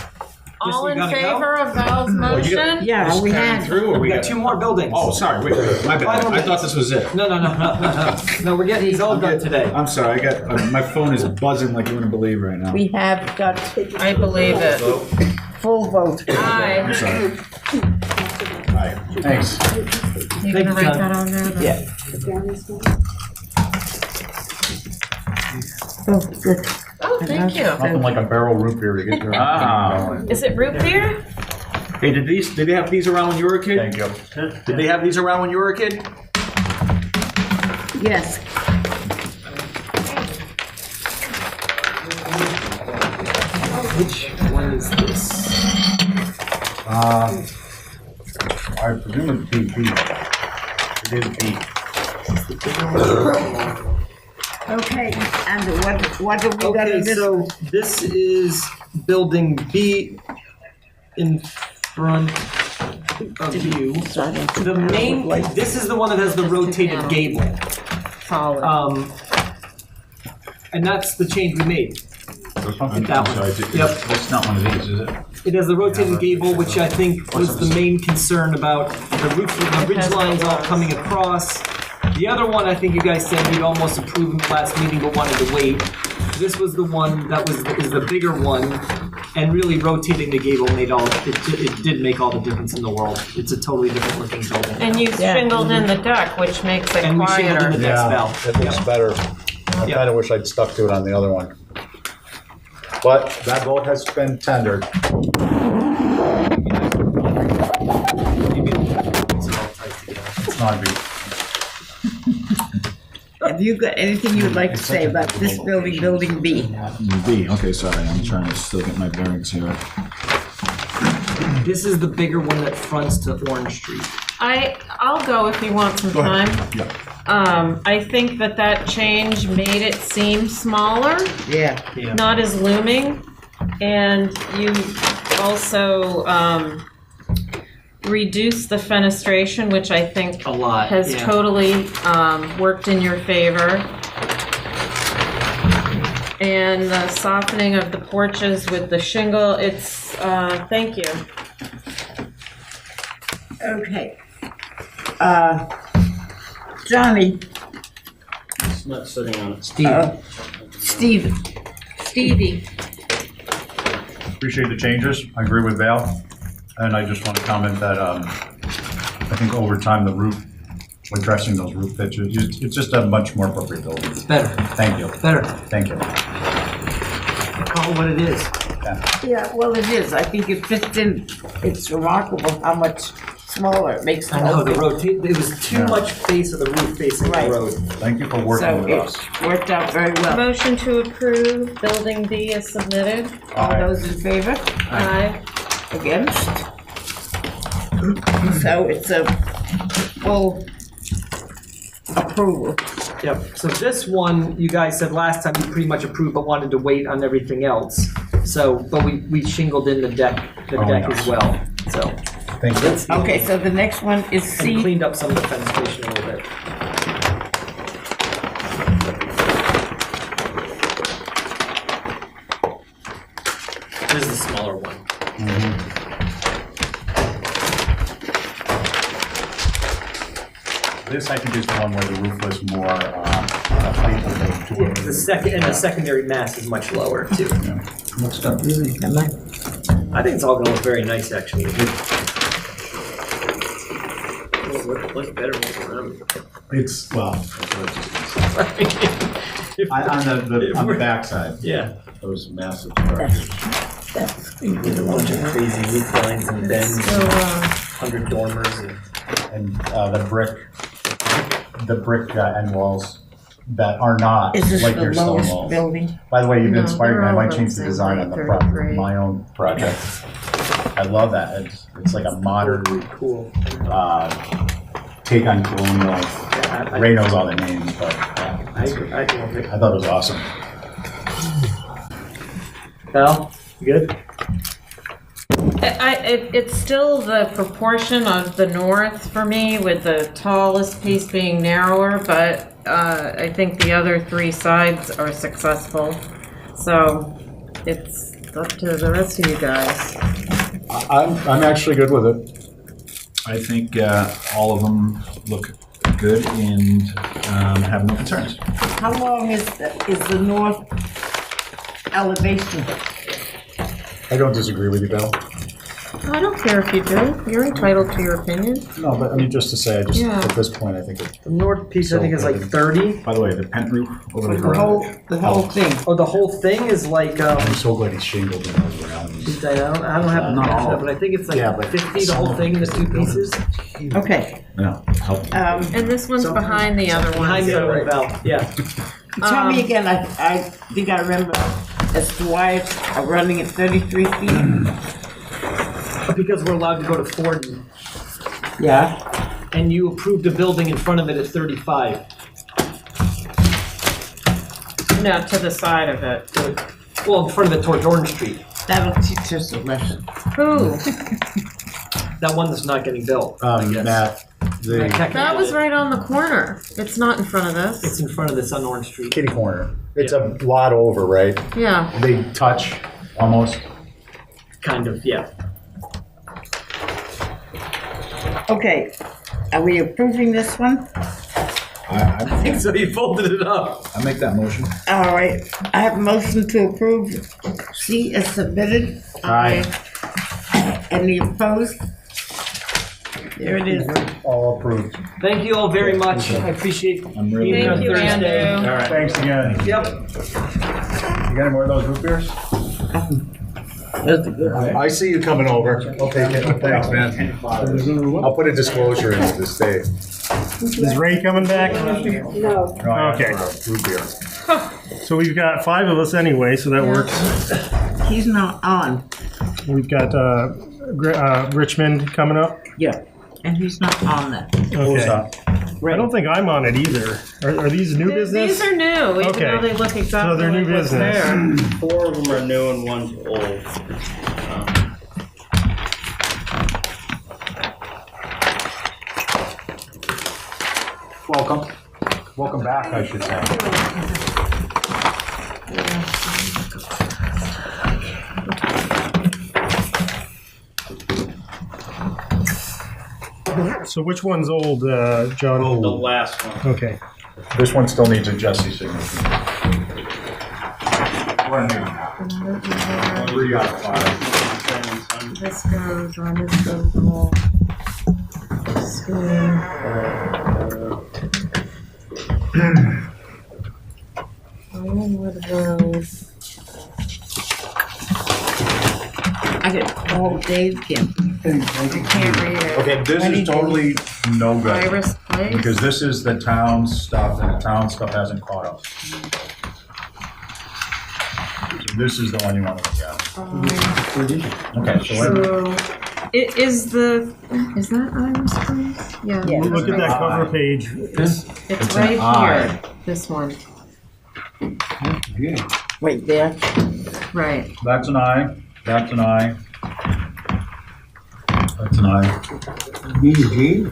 All we in gotta go? favor of Val's motion? Yeah, we Carrying had. through, or We we got got 2 more buildings. Oh, sorry. Wait. My bad. I thought this was it. No, we're getting these all done today. I'm sorry. I got my phone is buzzing like you wouldn't believe right now. We have got I believe it. full vote. Aye. I'm sorry. All right, thanks. You Thank gonna you, write John. that on there? Yeah. Oh, good. Oh, thank you. Nothing like a barrel root beer to get your. Ah. Is it root beer? Hey, did they have these around when you were a kid? Thank you. Did they have these around when you were a kid? Yes. Which one is this? I presume it's BP. It is B. Okay, and what have we got Okay, in this? so this is building B in front of you. The main, this is the one that has the rotated gable. Solid. And that's the change we made. I'm That one. sorry. Yep. It's not one of these, is it? It has the rotated gable, which I think was the main concern about the roof, the ridge lines all coming across. The other one, I think you guys said you'd almost approve in the last meeting, but wanted to wait. This was the one that is the bigger one, and really rotating the gable made it did make all the difference in the world. It's a totally different looking building. And you shingled in the deck, which makes it And we shingled in quieter. the deck spell. It looks better. I Yeah. kind of wish I'd stuck to it on the other one. But that vote has been tendered. It's not B. Have you got anything you'd like to say about this building, building B? B. Okay, sorry. I'm trying to still get my bearings here. This is the bigger one that fronts to Orange Street. I'll go if you want some time. I think that change made it seem smaller, Yeah. not as looming, and you also reduced the fenestration, which I think A lot. has yeah. totally worked in your favor. And the softening of the porches with the shingle, it's, thank you. Okay. Johnny, It's not sitting on it. Steve, Stevie. Appreciate the changes. I agree with Val. And I just want to comment that I think over time the roof addressing those roof pitches. It's just a much more appropriate building. It's better, Thank you. better. Thank you. Call it what it is. Yeah, well, it is. I think it fits in. It's remarkable how much smaller it makes the I know, whole the thing. rotate, it was too much face of the roof facing the Right. road. Thank you for working So with us. it worked out very well. Motion to approve building B is submitted. All those in favor? Aye. Against? So it's a full approval. Yep, so this one, you guys said last time you pretty much approved but wanted to wait on everything else. So, but we shingled in the deck as well, so. Thank you. Okay, so the next one is And C. cleaned up some of the fenestration a little bit. This is the smaller one. This, I think, is the one where the roof was more, height of the door. The secondary mass is much lower too. I think it's all gonna look very nice, actually. Looks better than around. It's, well, on the backside, Yeah. those massive structures. With a bunch of crazy roof lines and bends, 100 dormers and. And the brick end walls that are not Is this like the your stone lowest walls. building? By the way, you've No, inspired me. they're I all might about change the the same design height, on the 33. my own project. I love that. It's like a modern Cool. take on colonial. Yeah, Ray knows all the names, but I love it. I thought it was awesome. Val, you good? It's still the proportion of the north for me, with the tallest piece being narrower, but I think the other three sides are successful. So it's up to the rest of you guys. I'm actually good with it. I think all of them look good and have no concerns. How long is the north elevation? I don't disagree with you, Bill. I don't care if you do. You're entitled to your opinion. No, but I mean, just to say, Yeah. at this point, I think it. The north piece I think is like 30. By the way, the pent roof over the The whole, garage. the whole thing? Oh, the whole thing is like I'm so glad he's shingled in those rounds. I don't have the Not math, all. but I think it's like Yeah, but 50 the whole thing, the two pieces. Okay. No, help. And this one's behind the other one. Behind the so- other one, Val. Yeah. Tell me again, I think I remember as to why it's running at 33 feet. Because we're allowed to go to 40. Yeah. And you approved a building in front of it at 35. No, to the side of it. Well, in front of it towards Orange Street. That'll teach us a lesson. Who? That one that's not getting built. I guess. Matt, That was right on the corner. It's not in front of It's this. in front of this on Orange Street. kitty corner. It's a lot over, right? Yeah. They touch almost. Kind of, yeah. Okay, are we approving this one? I think so. He folded it up. make that motion. All right, I have a motion to approve C as submitted. Aye. Any opposed? There it is. All approved. Thank you all very much. I appreciate I'm really being here on Thank you, Thursday. Andrew. All right. Thanks again. Yep. You got any more of those root beers? That's a good one. I see you coming over. I'll take it. Thanks, man. I'll put a disclosure in to stay. Is Ray coming back? No. Okay. Root beer. So we've got 5 of us anyway, so that works. He's not on. We've got Richmond coming up. Yeah. And he's not on that. Who's Okay. up? I don't think I'm on it either. Are these new business? These are new, even Okay. though they look exactly So they're new like what's business. there. 4 of them are new and 1's old. Welcome. Welcome back, I should say. So which one's old, John? The last one. Okay. This one still needs a Jesse signature. We're new. 3 out of 5. This goes on, this goes all. I get, oh, Dave can't. I can't read it. Okay, this is totally no good, Iris Place? because this is the town stuff, and the town stuff hasn't caught up. So this is the one you want to look at. Okay, So, is that Iris Place? Yeah. Yeah. Look at that cover page. It's It's right an I. here, this one, Yeah. Right there. right. that's an I, that's an I. That's an I. B, G,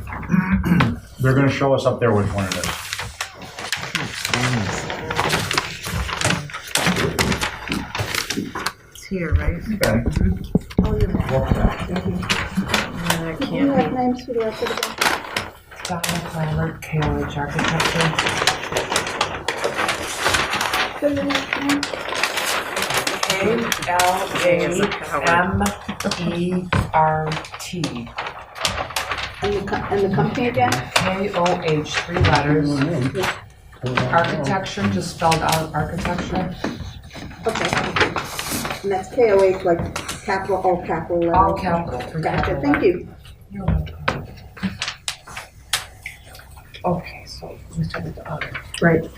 They're gonna show us up there which one it is. It's here, right? Okay. I Do you can't have read. names for the rest of the Donna Clammer, KOH Architecture. Say your last name. KLAMERT. And the company again? KOH, 3 letters. Architecture, just spelled out architecture. Okay. And that's KOH, like capital, all capital letters? All capital. 3 Gotcha, capital thank you. You're welcome. Okay, so we start with the other. Right.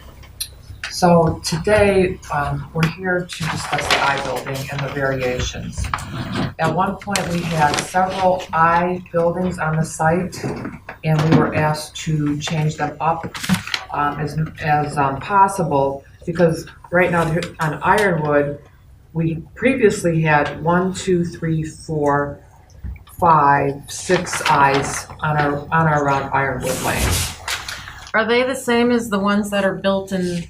So today, we're here to discuss the I building and the variations. At one point, we had several I buildings on the site, and we were asked to change them up as possible, because right now on Ironwood, we previously had 1, 2, 3, 4, 5, 6 I's on our around Ironwood Lane. Are they the same as the ones that are built in,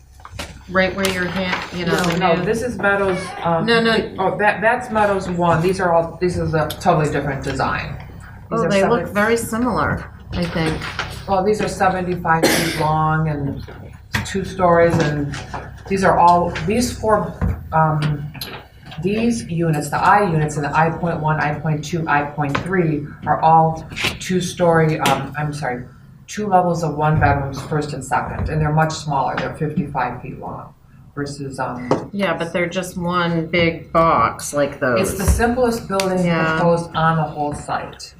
right where your hand, you know? No, new- this is Meadows. No. Oh, that's Meadows 1. This is a totally different design. These Oh, are they look 70 very similar, I think. Well, these are 75 feet long and 2 stories, and these are all, these 4, these units, the I units and the I.1, I.2, I.3 are all 2-story, 2 levels of 1 bedrooms, first and second, and they're much smaller. They're 55 feet long versus, Yeah, but they're just one big box like those. it's the simplest building Yeah. proposed on the whole site.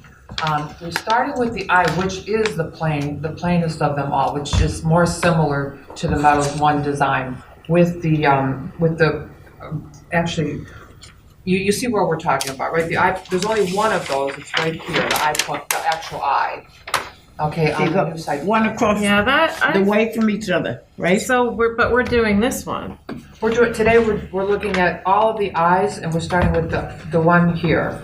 We're starting with the I, which is the plainest of them all, which is more similar to the Meadows 1 design with the actually, you see where we're talking about, right? The I, there's only one of those, it's right here, the actual I. Okay, on the new site. One across Yeah, the way from each other, right? So we're doing this one. Today we're looking at all of the I's, and we're starting with the one here.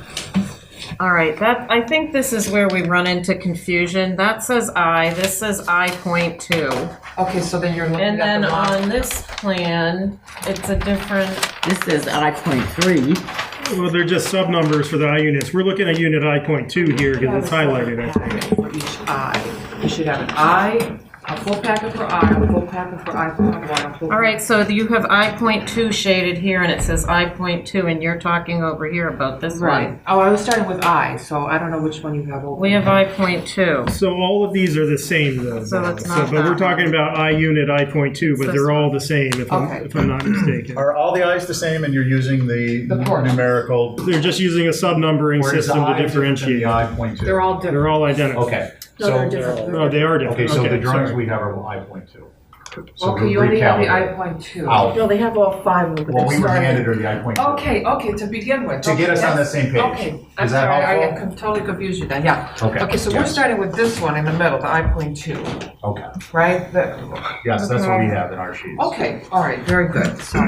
All right, I think this is where we run into confusion. That says I, this says I.2. Okay, so then you're looking And at then the wrong. on this plan, it's a different, This is I.3. Well, they're just sub-numbers for the I units. We're looking at unit I.2 here because it's highlighted, I think. For each I. You should have an I, a full packet for I, a full packet for I.1, a full. all right, so you have I.2 shaded here and it says I.2 and you're talking over here about this Right. one. Oh, I was starting with I, so I don't know which one you have open. We have I.2. So all of these are the same though. So it's not But we're that talking one. about I unit I.2, but This they're all one. the same if Okay. I'm not mistaken. Are all the I's the same and you're using the The course. numerical? They're just using a sub-numbering Or is the system to I different than differentiate. the I.2? They're all different. They're all identical. Okay, No, they're so, different. Oh, they are different. okay, so the drawings sorry. we have are I.2. So Okay, we're you only have the recalibrating. I.2. Out. No, they have all 5 of them. What we were handed are the I.2. Okay, to begin with. To get us on the same page. Okay, I'm Is that sorry, I helpful? totally confused you then, yeah. Okay. Okay, so we're Yes. starting with this one in the middle, the I.2, Okay, right? yes, that's what we Okay. have in our sheets. Okay, all right, very good. So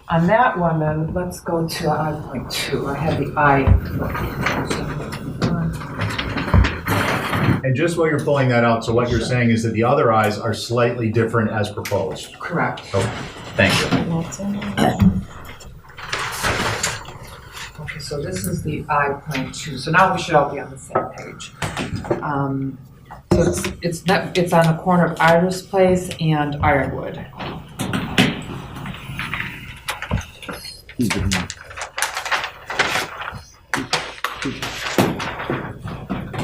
on that one then, let's go to I.2. I have the I. And just while you're pulling that out, so what you're saying is that the other I's are slightly different as proposed. Correct. Okay, thank you. Okay, so this is the I.2. So now we should all be on the same page. So it's on the corner of Iris Place and Ironwood.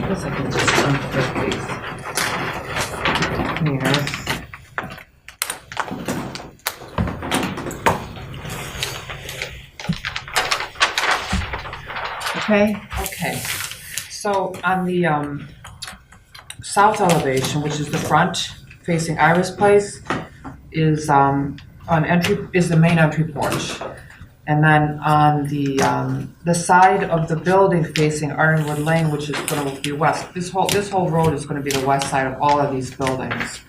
guess I can just unfit these. Here. Okay, so on the south elevation, which is the front facing Iris Place, is the main entry porch. And then on the side of the building facing Ironwood Lane, which is going to be west, this whole road is going to be the west side of all of these buildings.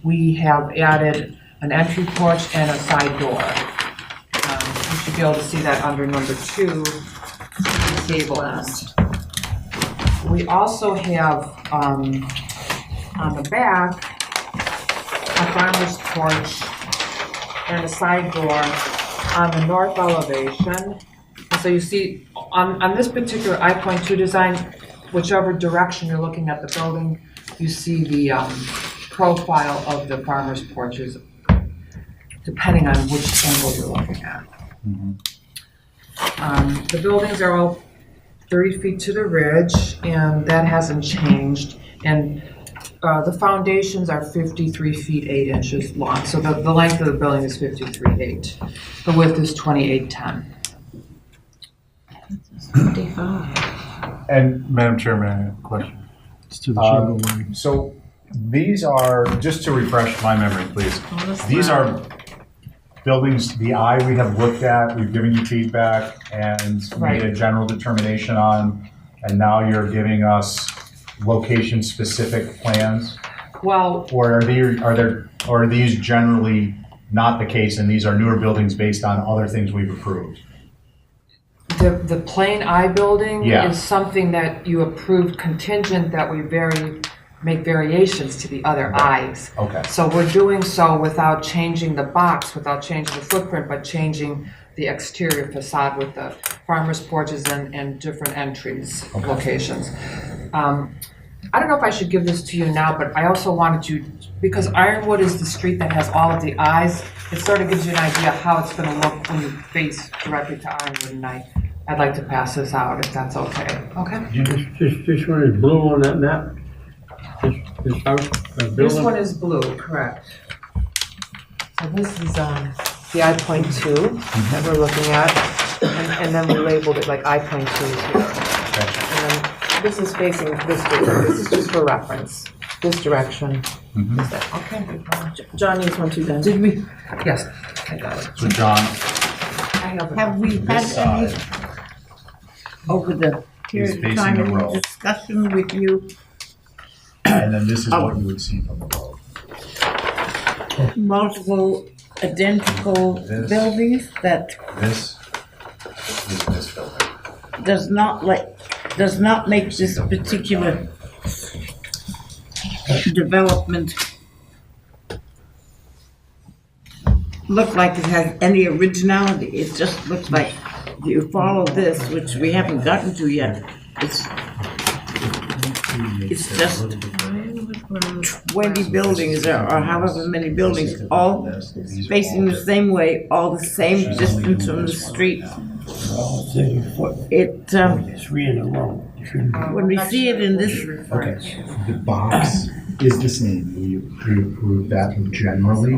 We have added an entry porch and a side door. You should be able to see that under number 2. Gable end. We also have on the back a farmer's porch and a side door on the north elevation. And so you see on this particular I.2 design, whichever direction you're looking at the building, you see the profile of the farmer's porches depending on which angle you're looking at. The buildings are all 30 feet to the ridge, and that hasn't changed. And the foundations are 53 feet 8 inches long. So the length of the building is 53.8. The width is 28.10. And Madam Chairman, I have a question. So these are, just to refresh my memory, please, these are buildings, the I we have looked at, we've given you feedback and made a general determination on, and now you're giving us location-specific plans? Well, or are these generally not the case, and these are newer buildings based on other things we've approved? The plain I building Yeah. is something that you approved contingent that we make variations to the other I's. Okay. So we're doing so without changing the box, without changing the footprint, but changing the exterior facade with the farmer's porches and different entries, locations. I don't know if I should give this to you now, but I also wanted to, because Ironwood is the street that has all of the I's, it sort of gives you an idea how it's going to look when you face directly to Ironwood, and I'd like to pass this out if that's okay. Okay? This one is blue on that map? This house, This one is blue, correct. So this is the I.2 that we're looking at, and then we labeled it like I.2 here. And then this is facing this direction. This is just for reference. This direction. Is that okay? John needs one too then. Did we? Yes, I got it. So John, Have we had any over the is period of facing time the any road. discussion with you? And then this is what you would see from the road. Multiple identical This. buildings that This is this building. does not make this particular development look like it has any originality. It just looks like you follow this, which we haven't gotten to yet. It's just 20 buildings or however many buildings, all facing the same way, all the same distance from the street. Three in a row. When we see it in this, Okay, the box is the same. We approved that generally,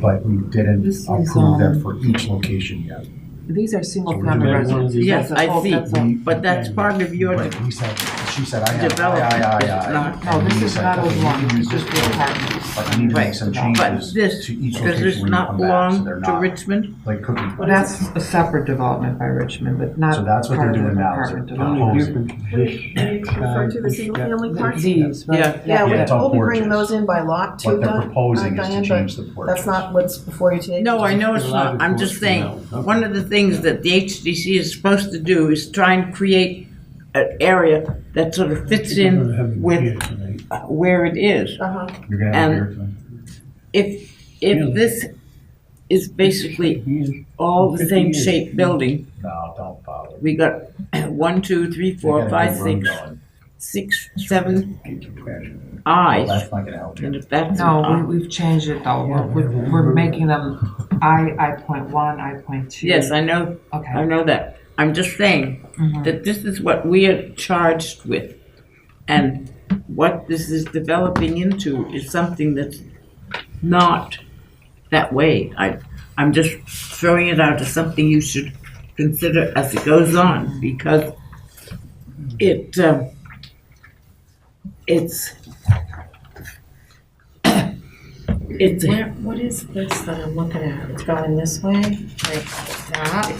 but we didn't approve them for each location yet. These are single family residences. yes, I see, We- but that's part of your Right, she said, I have, development. It's not- No, this is not okay, as you long, can use it's just this the building, apartments. but you need to make some But changes this, to each does location this when you not come back, so belong they're to not Richmond? like cookie. Well, that's a separate development by Richmond, but not So that's what part they're of doing the now, is apartment they're development. Refer to the single family parts? These, right? Yeah, Yeah, it's all we'll be bringing porches. those in by lot too, What they're proposing is to Diane, change but the porches. that's not what's before you today. No, I know it's not. I'm just saying, one of the things that the HDC is supposed to do is try and create an area that sort of fits in with where it is. Uh-huh. You're gonna have And here tonight? if this is basically all the same shaped building, No, don't bother. we got 1, 2, 3, 4, They got a 5, good room 6, going. 6, 7 Well, eyes. that's not gonna help you. And if that's No, we've changed it though. We're making them I.1, I.2. yes, I know Okay. that. I'm just saying that this is what we are charged with. And what this is developing into is something that's not that way. I'm just throwing it out as something you should consider as it goes on, because it's What is this that I'm looking at? It's going this way, like that?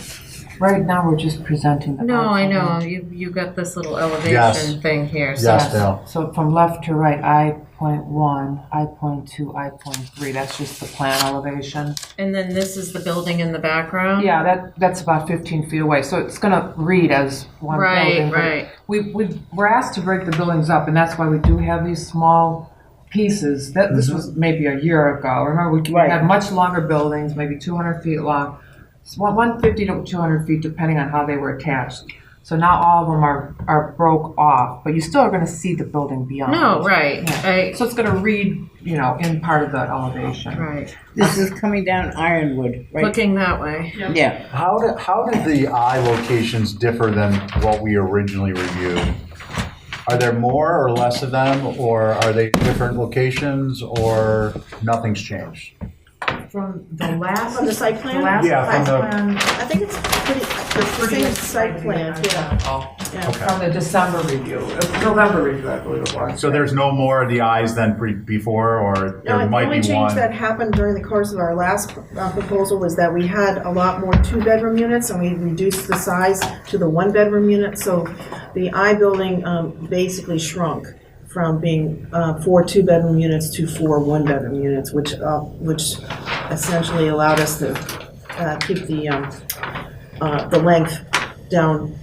Right now, we're just presenting the. No, I outline. know, you got this little elevation Yes. thing here, so. Yes, Val. So from left to right, I.1, I.2, I.3, that's just the plan elevation. And then this is the building in the background? Yeah, that's about 15 feet away, so it's gonna read as one building. Right, but right. We're asked to break the buildings up, and that's why we do have these small pieces. This was maybe a year ago. Remember, we had much longer buildings, maybe 200 feet long. It's 150 to 200 feet, depending on how they were attached. So now all of them are broke off, but you still are gonna see the building beyond. No, right, Yeah. So it's gonna read, in part of the elevation. right. This is coming down Ironwood, right? Looking that way. Yeah. How did the eye locations differ than what we originally reviewed? Are there more or less of them, or are they different locations, or nothing's changed? From the last. From the site plan? The last Yeah, from site the- plan. I think it's the same site plans, yeah. Yeah. Okay. From the December review, November review, I believe it was. So there's no more of the eyes than before, or No, there the might only be change one? that happened during the course of our last proposal was that we had a lot more two-bedroom units, and we reduced the size to the one-bedroom unit, so the I building basically shrunk from being 4 two-bedroom units to 4 one-bedroom units, which essentially allowed us to keep the length down.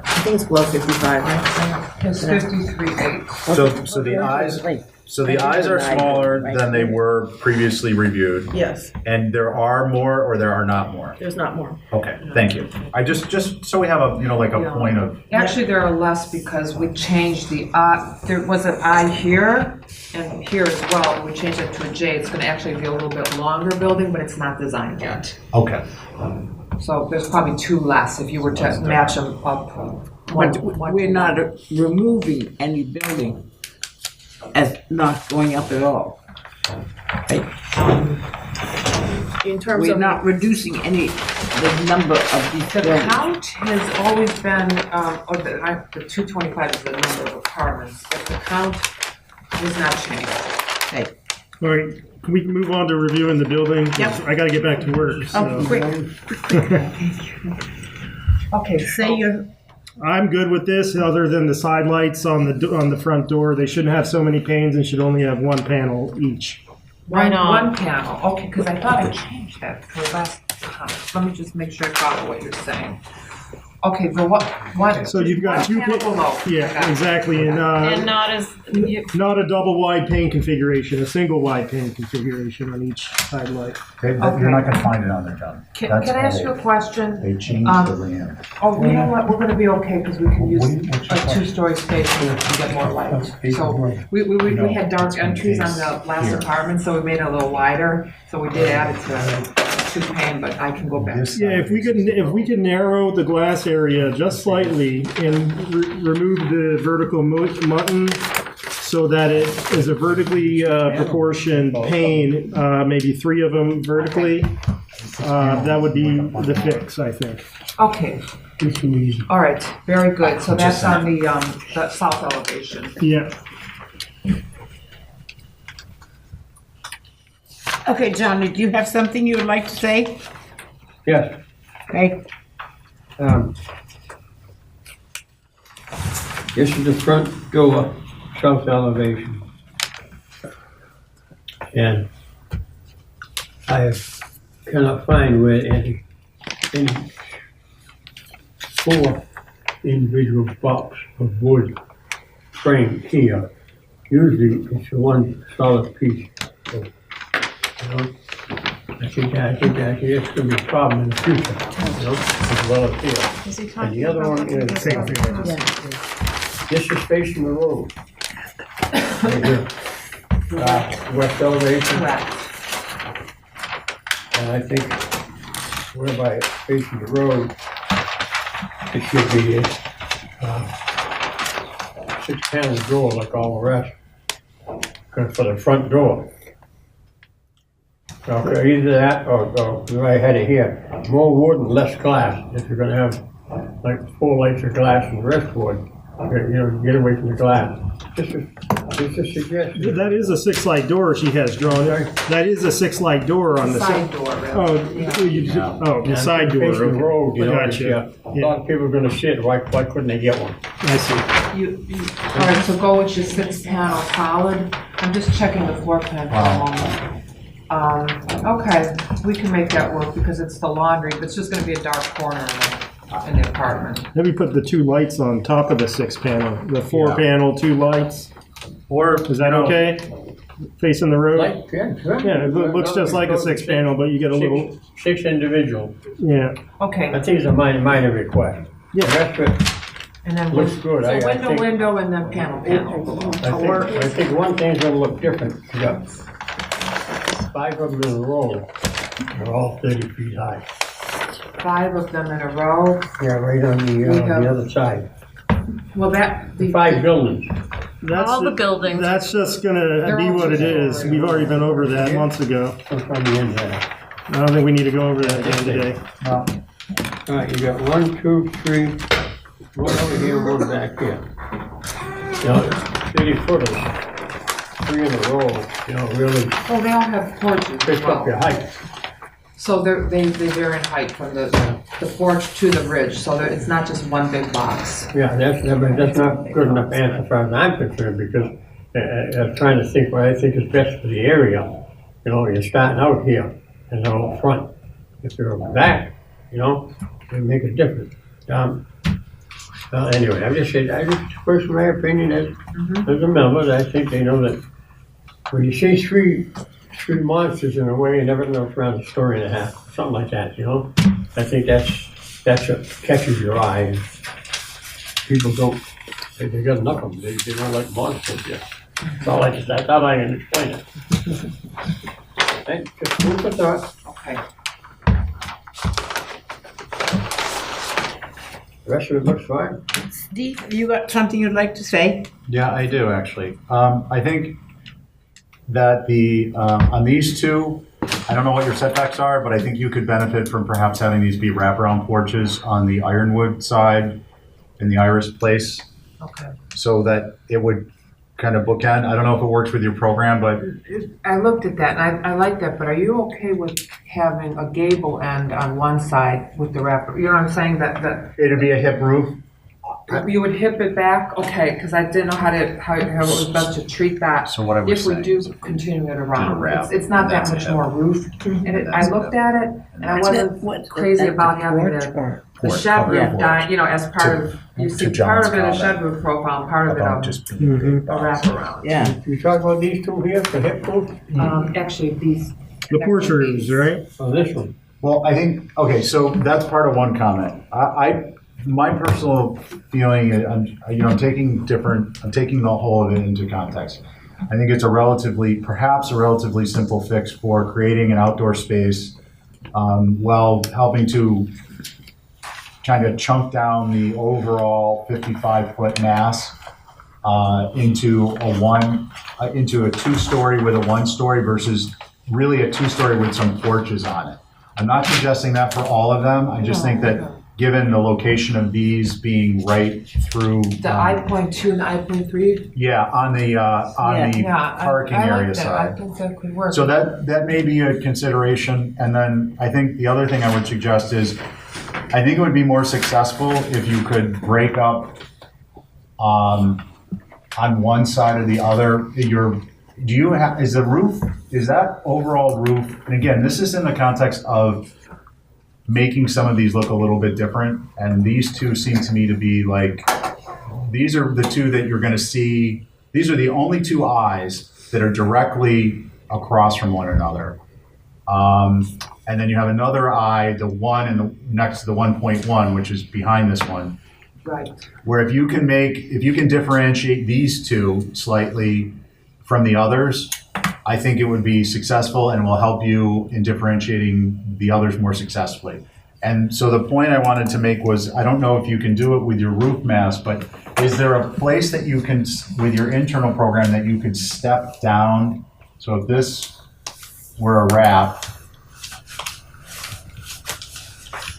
I think it's below 55, right? It's 53.8. So the eyes are smaller than they were previously reviewed, Yes, and there are more or there are not more? there's not more. Okay, thank you. I just so we have a, a point of, Actually, there are less because we changed the there was an I here and here as well, and we changed it to a J. It's gonna actually be a little bit longer building, but it's not designed yet. okay. So there's probably 2 less if you were to match them up. We're not removing any building as not going up at all. In terms We're of not reducing the number of these The buildings. count has always been, the 225 is the number of apartments, but the count has not changed. All right, can we move on to reviewing the building? 'Cause Yep. I gotta get back to work, so. Oh, quick. Okay, Say your, I'm good with this, other than the side lights on the front door. They shouldn't have so many panes and should only have one panel each. Right on. One panel, okay, because I thought I changed that for last time. Let me just make sure I follow what you're saying. Okay, the what? So you've got one 2 panel below. I got Yeah, it. exactly, and And not as, not a double wide pane configuration, a single wide pane configuration on each side light. You're not gonna find it on there, John. Can That's I ask you a old. question? They changed the RAM. Oh, you know what, we're gonna be okay, because we can use What's your a question? 2-story space to get more light. So, we had dark entries on the last apartment, so we made it a little wider, so we did add it to 2 pane, but I can go back. Yeah, if we could narrow the glass area just slightly and remove the vertical mutton so that it is a vertically proportioned pane, maybe 3 of them vertically, that would be the fix, I think. Okay. All right, very good, so that's on the south elevation. Yeah. okay, John, did you have something you would like to say? Yes. Okay. This is the front door, south elevation. And I cannot find where any 4 individual blocks of wood frame here. Usually it's one solid piece. So, I think that's gonna be a problem in the future, as well as here. is he And talking the other about? one is, Same thing. this is facing the road. Right here. West elevation, Correct. and I think whereby it's facing the road, it should be 6-panel door like all the rest. Because for the front door. Okay, either that or right ahead of here, more wood and less glass. If you're gonna have like 4 lights of glass and the rest wood, get away from the glass. Just a suggestion. That is a 6-light door she has drawn. That is a 6-light door on the Side door, really. The side door. Facing the road, Gotcha. a lot of people are gonna sit, why couldn't they get one? I see. All right, so go with your 6-panel solid. I'm just checking the floor plan for a moment. Okay, we can make that work because it's the laundry, but it's just gonna be a dark corner in the apartment. Maybe put the 2 lights on top of the 6-panel, the 4-panel, 2 lights. Or, Is that okay? Facing the road? Like, yeah, sure. Yeah, it looks just like a 6-panel, but you get a little, 6 individual. yeah. Okay, I think it's a minor request. Yeah. The rest of it and then looks good. so I window, think- window, and then panel. I think one thing's gonna look different. You got 5 of them in a row. They're all 30 feet high. 5 of them in a row. Yeah, right on the other side. Well, the 5 buildings. That's All the buildings. That's just gonna be what it is. We've already been over that months ago. From the end there. I don't think we need to go over that again today. All right, you got 1, 2, 3, one over here, one back here. 30 footers, 3 in a row, really Oh, they all have porches as pick up your well. height. So they vary in height from the porch to the ridge, so it's not just one big box. Yeah, that's not good enough answer as far as I'm concerned, because I'm trying to think what I think is best for the area. You're starting out here, and then out front. If you're back, it make a difference. Anyway, I just express my opinion as a member, I think they know that when you see three monsters in a way, you never know if around a story and a half, something like that, I think that's what catches your eye. People don't, they got enough of them, they don't like monsters yet. That's how I can explain it. Hey, just food for thought. Okay. The rest of it looks fine. Steve, you got something you'd like to say? Yeah, I do actually. I think that on these 2, I don't know what your setbacks are, but I think you could benefit from perhaps having these be wraparound porches on the Ironwood side in the Iris Place, Okay. so that it would kind of bookend. I don't know if it works with your program, but I looked at that and I like that, but are you okay with having a gable end on one side with the wrapper? You know what I'm saying? That it'd be a hip roof. you would hip it back? Okay, because I didn't know how it was best to treat that. So what I was if we saying do is continue it around. wrap, It's not that that's much it. more roof. And I looked at it and I wasn't crazy about having the shed roof down, as part of, you see part of it a shed roof profile, and part of it a wraparound. Yeah. You talk about these 2 here, the hip roof? Actually, these. The porch roofs, right? Oh, this one. Well, I think, okay, so that's part of one comment. My personal feeling, I'm taking the whole of it into context. I think it's perhaps a relatively simple fix for creating an outdoor space, while helping to kind of chunk down the overall 55-foot mass into a 2-story with a 1-story versus really a 2-story with some porches on it. I'm not suggesting that for all of them. I just think that given the location of these being right through The I.2 and the I.3? yeah, on the parking area side. I think that could work. So that may be a consideration. And then I think the other thing I would suggest is, I think it would be more successful if you could break up on one side or the other. Is that overall roof? And again, this is in the context of making some of these look a little bit different. And these 2 seem to me to be like, these are the 2 that you're going to see. These are the only 2 eyes that are directly across from one another. And then you have another eye, the 1 next to the 1.1, which is behind this one. Right. Where if you can differentiate these 2 slightly from the others, I think it would be successful and will help you in differentiating the others more successfully. And so the point I wanted to make was, I don't know if you can do it with your roof mass, but Is there a place that you can, with your internal program, that you could step down? So if this were a wrap,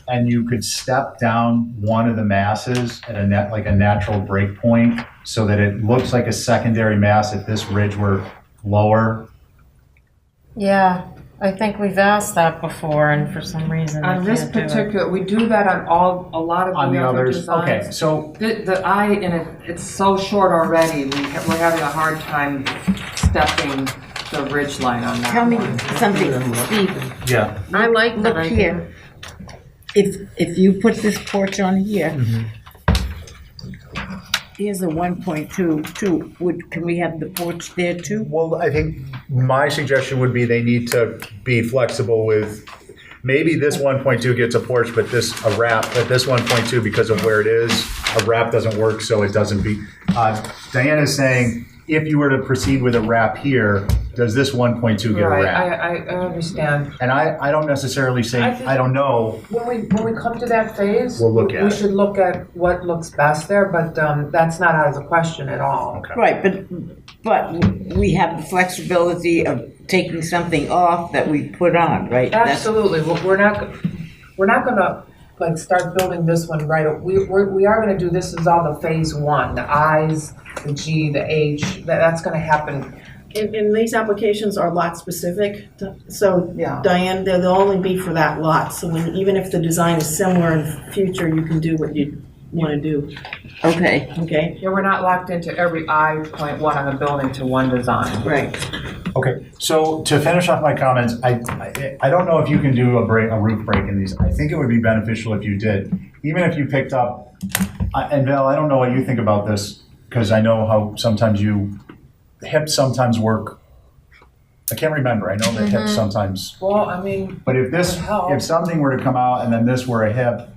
and you could step down one of the masses at like a natural break point, so that it looks like a secondary mass if this ridge were lower. Yeah, I think we've asked that before, and for some reason On this can't do it. particular, we do that on a lot of On the other others, designs. okay, so The eye, and it's so short already, we're having a hard time stepping the ridge line on that Tell me one. something, Steve. yeah, I like that Look idea. here. If you put this porch on here, here's a 1.2, can we have the porch there too? well, I think my suggestion would be they need to be flexible with, maybe this 1.2 gets a porch, but this a wrap, but this 1.2, because of where it is, a wrap doesn't work, so it doesn't be. Diana's saying, if you were to proceed with a wrap here, does this 1.2 get a Right, wrap? I understand. And I don't necessarily say, I think- I don't know. When we come to that phase, We'll look at we it. should look at what looks best there, but that's not out of the question at all. Right, but we have the flexibility of taking something off that we put on, right? Absolutely, well, we're not gonna like start building this one right, we are gonna do, this is all the phase one, the I's, the G, the H, that's gonna happen. And these applications are lot specific, so Yeah. Diane, they'll only be for that lot. So even if the design is similar in future, you can do what you want to do. Okay, Okay? Yeah, we're not locked into every I.1 on the building to one design. Right. Okay, so to finish off my comments, I don't know if you can do a roof break in these. I think it would be beneficial if you did. Even if you picked up, and Val, I don't know what you think about this, because I know how sometimes hips sometimes work. I can't remember, I know that hips sometimes, Well, I mean, but if something were to come out and then this were a hip,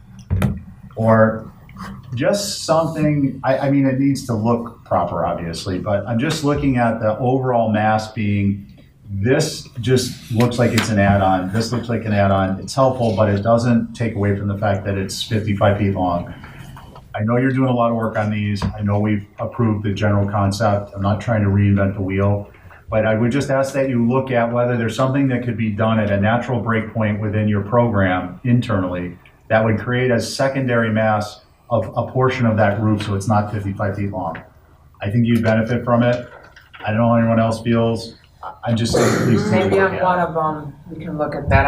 or just something, I mean, it needs to look proper, obviously, but I'm just looking at the overall mass being, this just looks like it's an add-on, this looks like an add-on, it's helpful, but it doesn't take away from the fact that it's 55 feet long. I know you're doing a lot of work on these, I know we've approved the general concept, I'm not trying to reinvent the wheel, but I would just ask that you look at whether there's something that could be done at a natural break point within your program internally that would create a secondary mass of a portion of that roof so it's not 55 feet long. I think you'd benefit from it. I don't know how anyone else feels. I'm just saying, please take a maybe look on at one it. of them, we can look at that.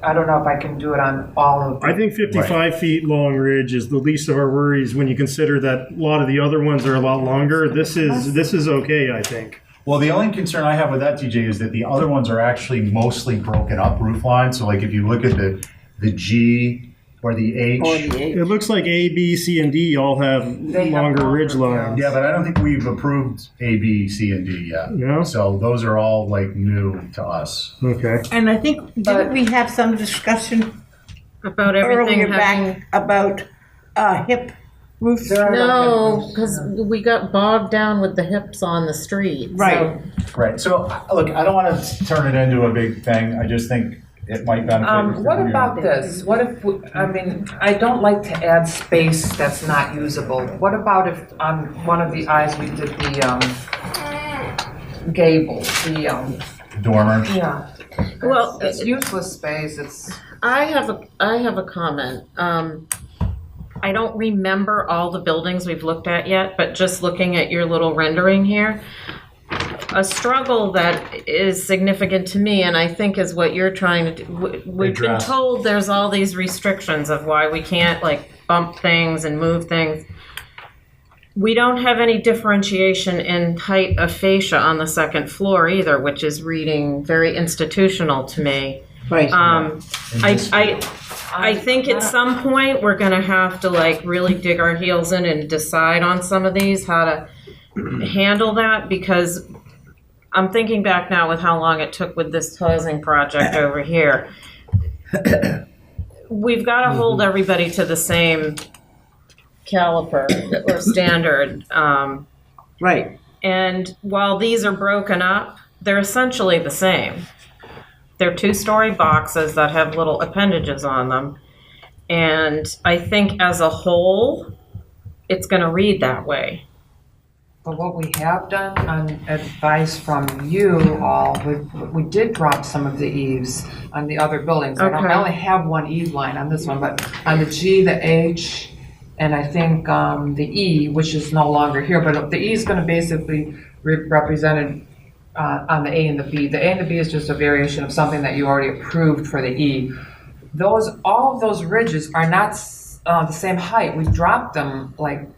I don't know if I can do it on all of them. I think 55 feet long ridge is the least of our worries when you consider that a lot of the other ones are a lot longer. This is okay, I think. Well, the only concern I have with that, TJ, is that the other ones are actually mostly broken up roof lines. So like if you look at the G or the H. It looks like A, B, C, and D all have longer ridge lines. Yeah, but I don't think we've approved A, B, C, and D yet. No? So those are all like new to us. Okay. and I think, didn't we have some discussion About everything earlier having. back about hip roofs? No, because we got bogged down with the hips on the street. Right. Right. So look, I don't want to turn it into a big thing. I just think it might benefit. What about this? What if, I don't like to add space that's not usable. What about if on one of the eyes we did the gable, the dormer? Yeah. Well, It's useless space, it's. I have a comment. I don't remember all the buildings we've looked at yet, but just looking at your little rendering here, a struggle that is significant to me, and I think is what you're trying to do. We've been Address. told there's all these restrictions of why we can't like bump things and move things. We don't have any differentiation in height of fascia on the second floor either, which is reading very institutional to me. Right. I think at some point we're gonna have to like really dig our heels in and decide on some of these, how to handle that, because I'm thinking back now with how long it took with this housing project over here. We've got to hold everybody to the same caliper or standard. Right. And while these are broken up, they're essentially the same. They're 2-story boxes that have little appendages on them. And I think as a whole, it's gonna read that way. But what we have done on advice from you all, we did drop some of the eaves on the other buildings. Okay. I only have one eave line on this one, but on the G, the H, and I think the E, which is no longer here, but the E is going to basically represented on the A and the B. The A and the B is just a variation of something that you already approved for the E. All of those ridges are not the same height. We dropped them like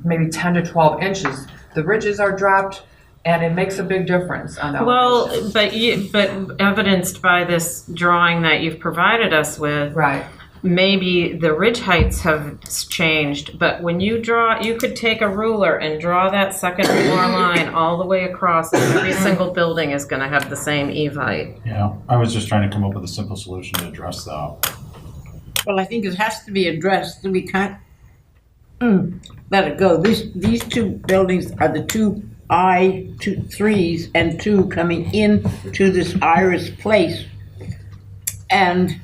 maybe 10 to 12 inches. The ridges are dropped, and it makes a big difference on the elevation. But evidenced by this drawing that you've provided us with, Right. maybe the ridge heights have changed, but when you draw, you could take a ruler and draw that second floor line all the way across, and every single building is gonna have the same eave height. Yeah, I was just trying to come up with a simple solution to address that. Well, I think it has to be addressed. We can't let it go. These two buildings are the two I-3s and 2 coming in to this Iris place. And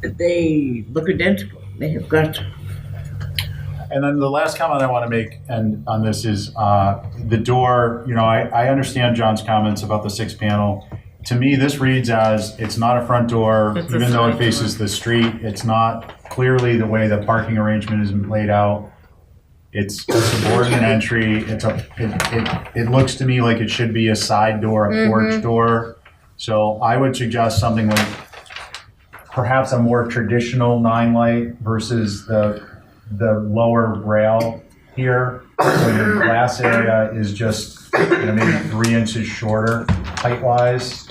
they look identical. They have got... And then the last comment I want to make on this is the door. You know, I understand John's comments about the 6-panel. To me, this reads as it's not a front door, even though it faces the street. It's not clearly the way the parking arrangement is laid out. It's a subordinate entry. It looks to me like it should be a side door, a porch door. So I would suggest something like perhaps a more traditional 9-light versus the lower rail here. So your glass area is just maybe 3 inches shorter height-wise.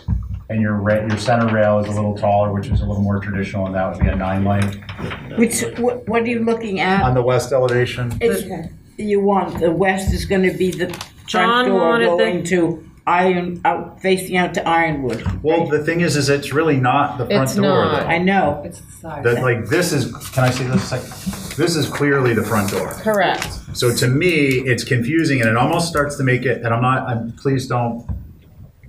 And your center rail is a little taller, which is a little more traditional, and that would be a 9-light. What are you looking at? On the west elevation? You want, the west is going to be the front door going to facing out to Ironwood. Well, the thing is it's really not the front door. Not. Though. I know. It's the side. This is, can I see this a second? This is clearly the front door. Correct. So to me, it's confusing, and it almost starts to make it, and please don't,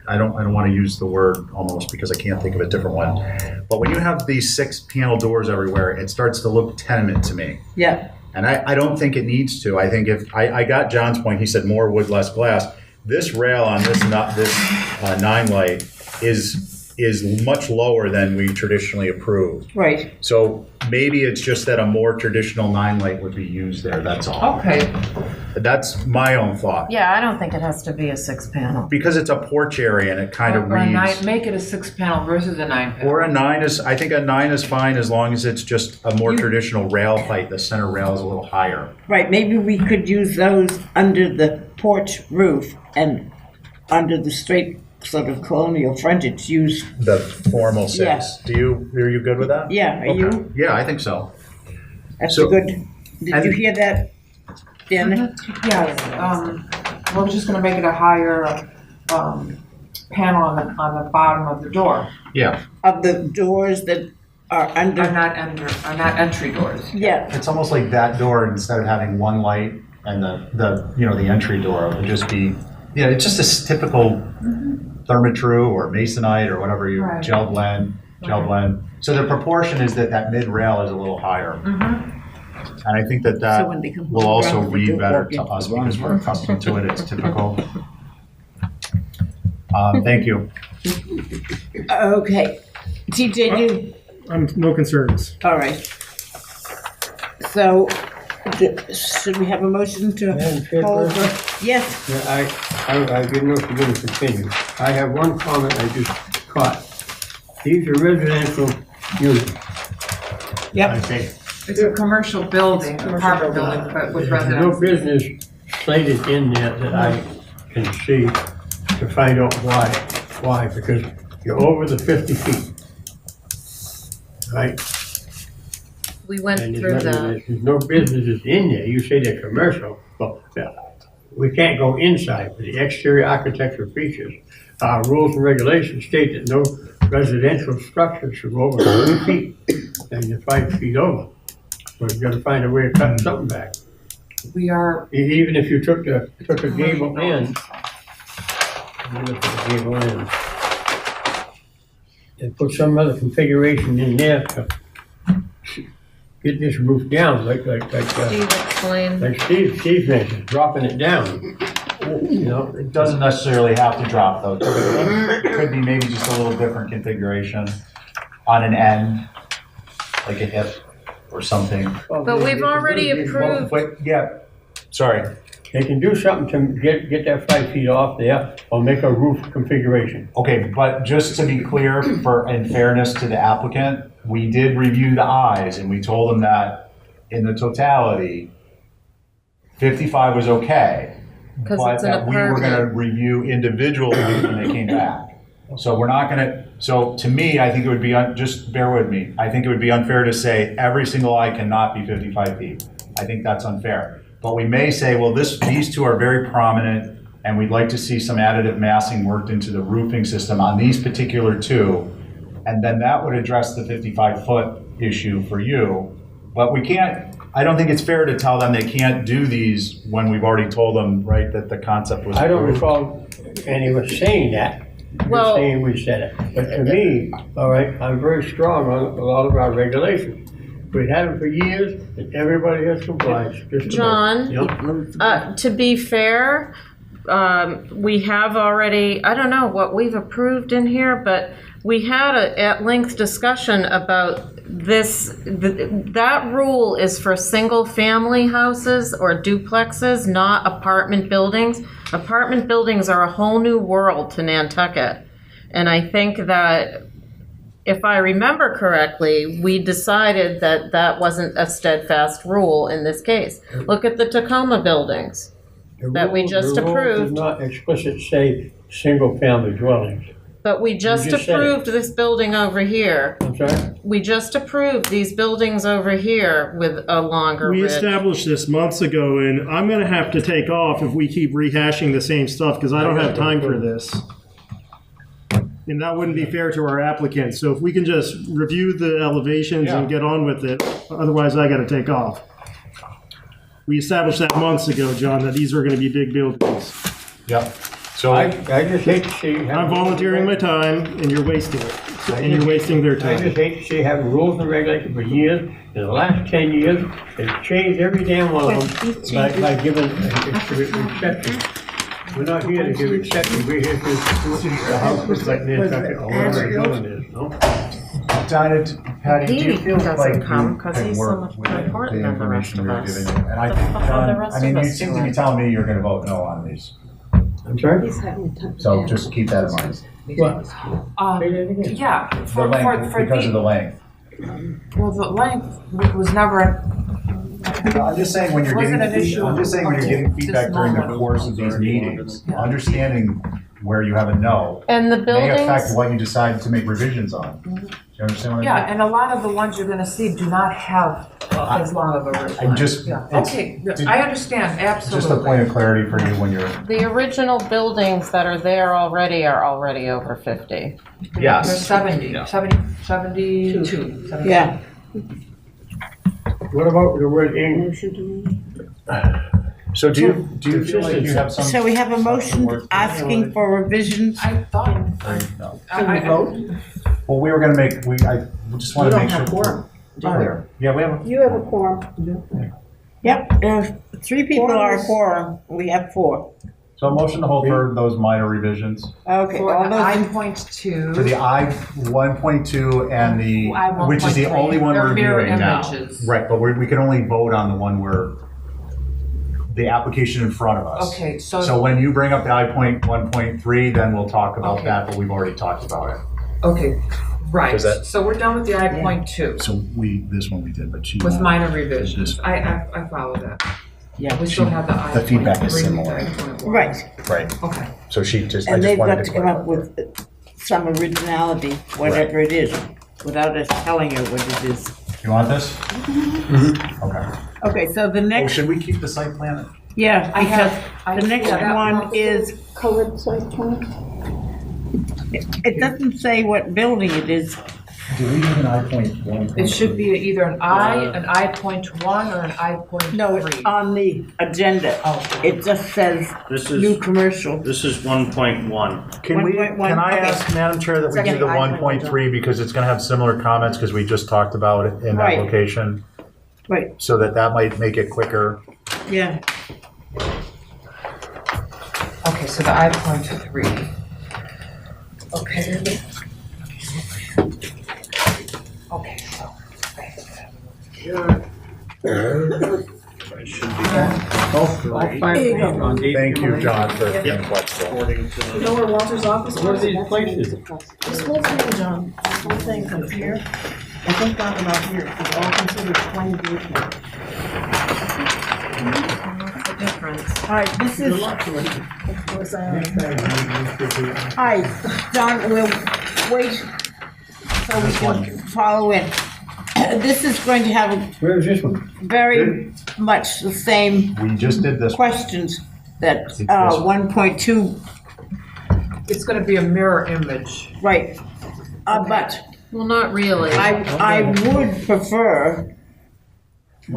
I don't want to use the word almost because I can't think of a different one. But when you have these 6-panel doors everywhere, it starts to look tenement to me. Yeah. And I don't think it needs to. I think if I got John's point, he said more wood, less glass. This rail on this 9-light is much lower than we traditionally approve. Right. So maybe it's just that a more traditional 9-light would be used there. That's all. Okay. That's my own thought. Yeah, I don't think it has to be a 6-panel. Because it's a porch area and it kind of reads. Make it a 6-panel versus a 9-panel. Or a 9 is, I think a 9 is fine as long as it's just a more traditional rail height. The center rail is a little higher. Right, maybe we could use those under the porch roof and under the straight sort of colonial frontage, use the formal 6. Yeah. Are you good with that? Yeah, are you? Yeah, I think so. That's good. Did you hear that, Dana? Yes, we're just gonna make it a higher panel on the bottom of the door. Yeah. Of the doors that are under. Are not entry doors. Yeah. It's almost like that door, instead of having one light and the entry door, would just be, it's just a typical Therma-Tru or Masonite or whatever gel blend. So the proportion is that mid rail is a little higher. And I think that will also read better to us because we're accustomed to it. It's typical. Thank you. Okay. TJ, I'm no concerns. All right. So, should we have a motion to hold? Yes. Yeah, I didn't know if you're going to continue. I have one comment I just caught. These are residential units. Yep. It's a commercial building, apartment building, but with There's residents. no business slated in there that I can see to find out why. Why? Because you're over the 50 feet. Right? We went And through that. there's no businesses in there. You say they're commercial. Well, we can't go inside for the exterior architectural features. Our rules and regulations state that no residential structure should go over 20 feet, and you're 5 feet over. So you've got to find a way of cutting something back. We are. Even if you took a gable end, and put some other configuration in there to get this roof down, like Steve, explain. Steve mentioned, dropping it down. You know, It doesn't necessarily have to drop though. It could be maybe just a little different configuration on an end, like a hip or something. But we've already approved. But yeah, sorry. they can do something to get that 5 feet off there, or make a roof configuration. Okay, but just to be clear, in fairness to the applicant, we did review the eyes and we told them that in the totality, 55 was okay. 'Cause But it's an that we were gonna apartment. review individually when they came back. So we're not gonna, so to me, I think it would be, just bear with me, I think it would be unfair to say every single eye cannot be 55 feet. I think that's unfair. But we may say, well, these two are very prominent and we'd like to see some additive massing worked into the roofing system on these particular two. And then that would address the 55-foot issue for you. But we can't, I don't think it's fair to tell them they can't do these when we've already told them, right, that the concept was. I don't recall any of us saying that. Well- Just saying we said it. But to me, all right, I'm very strong on a lot of our regulations. We've had them for years, and everybody has complied. Just about. John, Yep. to be fair, we have already, I don't know what we've approved in here, but we had a at-length discussion about this. That rule is for single-family houses or duplexes, not apartment buildings. Apartment buildings are a whole new world to Nantucket. And I think that, if I remember correctly, we decided that that wasn't a steadfast rule in this case. Look at the Tacoma buildings that we just The rule does approved. not explicitly say single-family dwellings. But we just just said it. approved this building over here. I'm sorry? We just approved these buildings over here with a longer We ridge. established this months ago, and I'm gonna have to take off if we keep rehashing the same stuff, because I don't have time for this. And that wouldn't be fair to our applicants, so if we can just review the elevations and get on with it, otherwise I gotta take off. We established that months ago, John, that these are gonna be big buildings. Yep. So I just hate to see. I'm volunteering my time, and you're wasting it, and you're wasting their I time. just hate to see having rules and regulations for years. In the last 10 years, they've changed every damn one of them by giving exceptions. We're not here to give exceptions, we're here to do the house looks like Nantucket, or whatever the building is, no? Patty, do you He feel doesn't like come you 'cause can he's so work much with more the important than the rest information of we were us. giving you? And I The think, fuck are John, the rest I mean, of you us seem to be doing? telling me you're gonna vote no on these. I'm sorry? So just keep that in mind. What? Yeah, The for length, because of the the, length. well, the length was never, I'm just saying when you're Wasn't getting, an issue I'm just saying when you're up getting to feedback this during the moment. course of these meetings, Yeah. understanding where you have a no And the may affect buildings, what you decide to make revisions on. Do you understand what I mean? yeah, and a lot of the ones you're gonna see do not have as long of a ridge line. I'm just, Yeah, it's okay, I understand, absolutely. just a point of clarity for you when you're, the original buildings that are there already are already over 50. They're yes. 72. Yeah. What about the word English? So do you feel like you have some? So we have a motion asking for revisions. I thought, No. Well, we were gonna make, I just wanted to make sure. Clear. Yeah, we have. You have a quorum. Yep, 3 people are a quorum, we have 4. So a motion to hold for those minor revisions Okay, for all the those, I.2. for the I 1.2 and the, I which is the 1.3. only one They're we're mirror reviewing now. images. Right, but we can only vote on the one where the application in front of us. Okay, So when you bring up the I point 1.3, then we'll talk about Okay. that, but we've already talked about it. Okay, right, Does that- so we're done with the I.2 So this one we did, but she. with minor revisions. I follow that. yeah, We still have the I.3. The feedback is similar. right, Right, Okay, so she just, I and just they've wanted got to to come up clarify. with some originality, whatever it is, without us telling her what it is. You want this? Mm-hmm. Okay. Okay, so the Oh, next, should we keep the site plan? yeah, I because have. the next that one is, Colored site plan? it doesn't say what building it is. Do we need an I point 1.3? It should be either an I.1 or an I.3. No, it's on the agenda. Oh, It just says This new is, commercial. this is 1.1. Can we, 1.1, can I okay. ask, Madam Chair, that we do Second, the I point 1.3 because it's gonna have similar comments because we just talked about it in that Right. location? Right. So that might make it quicker. Yeah. Okay, so the I.3. Okay. Okay, so. Thank you, John, for being flexible. You know where Walter's office was? What are these places? This whole thing, John, this whole thing from here, I think down about here, is all considered 20 acre. What's the difference? All right, this is, Of course, I all right, John, we'll wait so we can follow in. This is going to have Where's this one? very much the same We just did this. questions that It's this 1.2, It's gonna be a mirror image. right. But Well, not really. I would prefer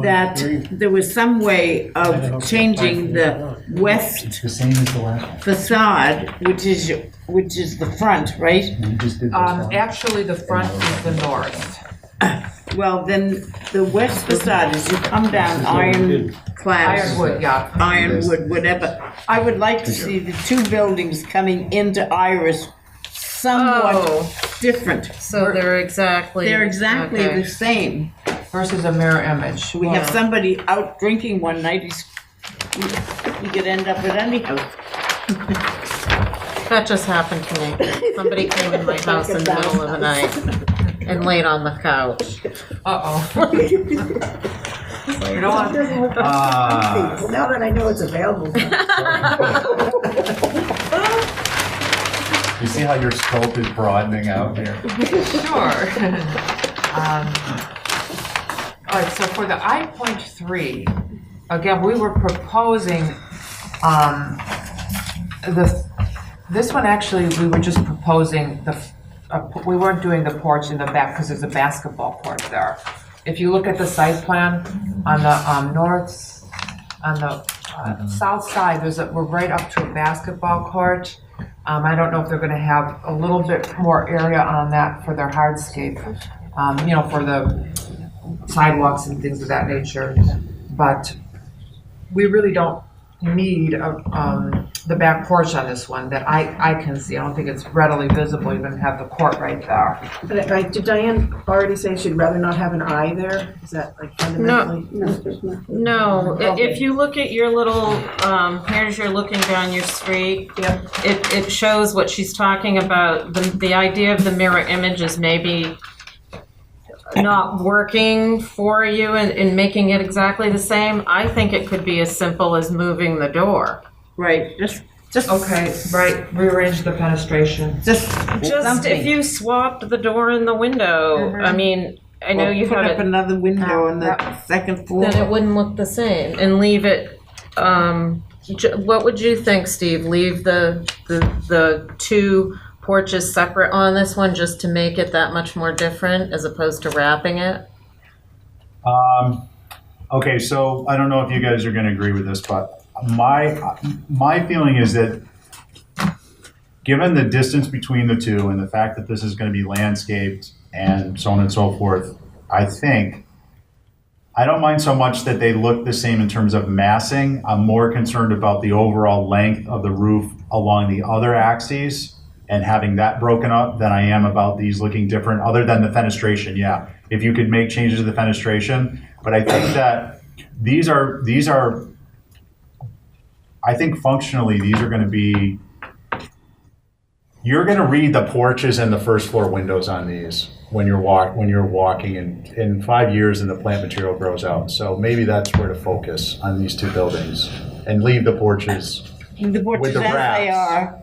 that there was some way of changing the west The same as the last one. facade, which is the front, right? We just did this one. Actually, the front is the north. Well, then the west facade, as you come down ironclad, Ironwood, yeah. ironwood, whatever. I would like to see the two buildings coming into Iris somewhat Oh, different. so they're exactly. The same. Versus a mirror image. We have somebody out drinking one night, he could end up at any house. That just happened to me. Somebody came in my house in the middle of the night and laid on the couch. Uh-oh. You don't want, Well, now that I know it's available. You see how your scope is broadening out here? sure. All right, so for the I.3, again, we were proposing, this one actually, we were just proposing we weren't doing the porch in the back because there's a basketball court there. If you look at the site plan on the south side, we're right up to a basketball court. I don't know if they're gonna have a little bit more area on that for their hardscape, for the sidewalks and things of that nature. But we really don't need the back porch on this one that I can see. I don't think it's readily visible, even have the court right there. But did Diane already say she'd rather not have an eye there? Is that like fundamentally? No, if you look at your little, here's you're looking down your street. Yep. It shows what she's talking about. The idea of the mirror image is maybe not working for you and making it exactly the same. I think it could be as simple as moving the door. Right, just Okay, right, rearrange the fenestration. Just something. if you swapped the door and the window, I mean, I know you put have up it, another window on the second floor. then it wouldn't look the same, and leave it, what would you think, Steve? Leave the two porches separate on this one just to make it that much more different as opposed to wrapping it? Okay, so I don't know if you guys are gonna agree with this, but my feeling is that given the distance between the two and the fact that this is gonna be landscaped and so on and so forth, I don't mind so much that they look the same in terms of massing. I'm more concerned about the overall length of the roof along the other axes and having that broken up than I am about these looking different, other than the fenestration, yeah. If you could make changes to the fenestration, but I think that these are, I think functionally, these are gonna be, you're gonna read the porches and the first floor windows on these when you're walking in 5 years and the plant material grows out. So maybe that's where to focus on these two buildings and leave the porches The porches with the as they wraps. are.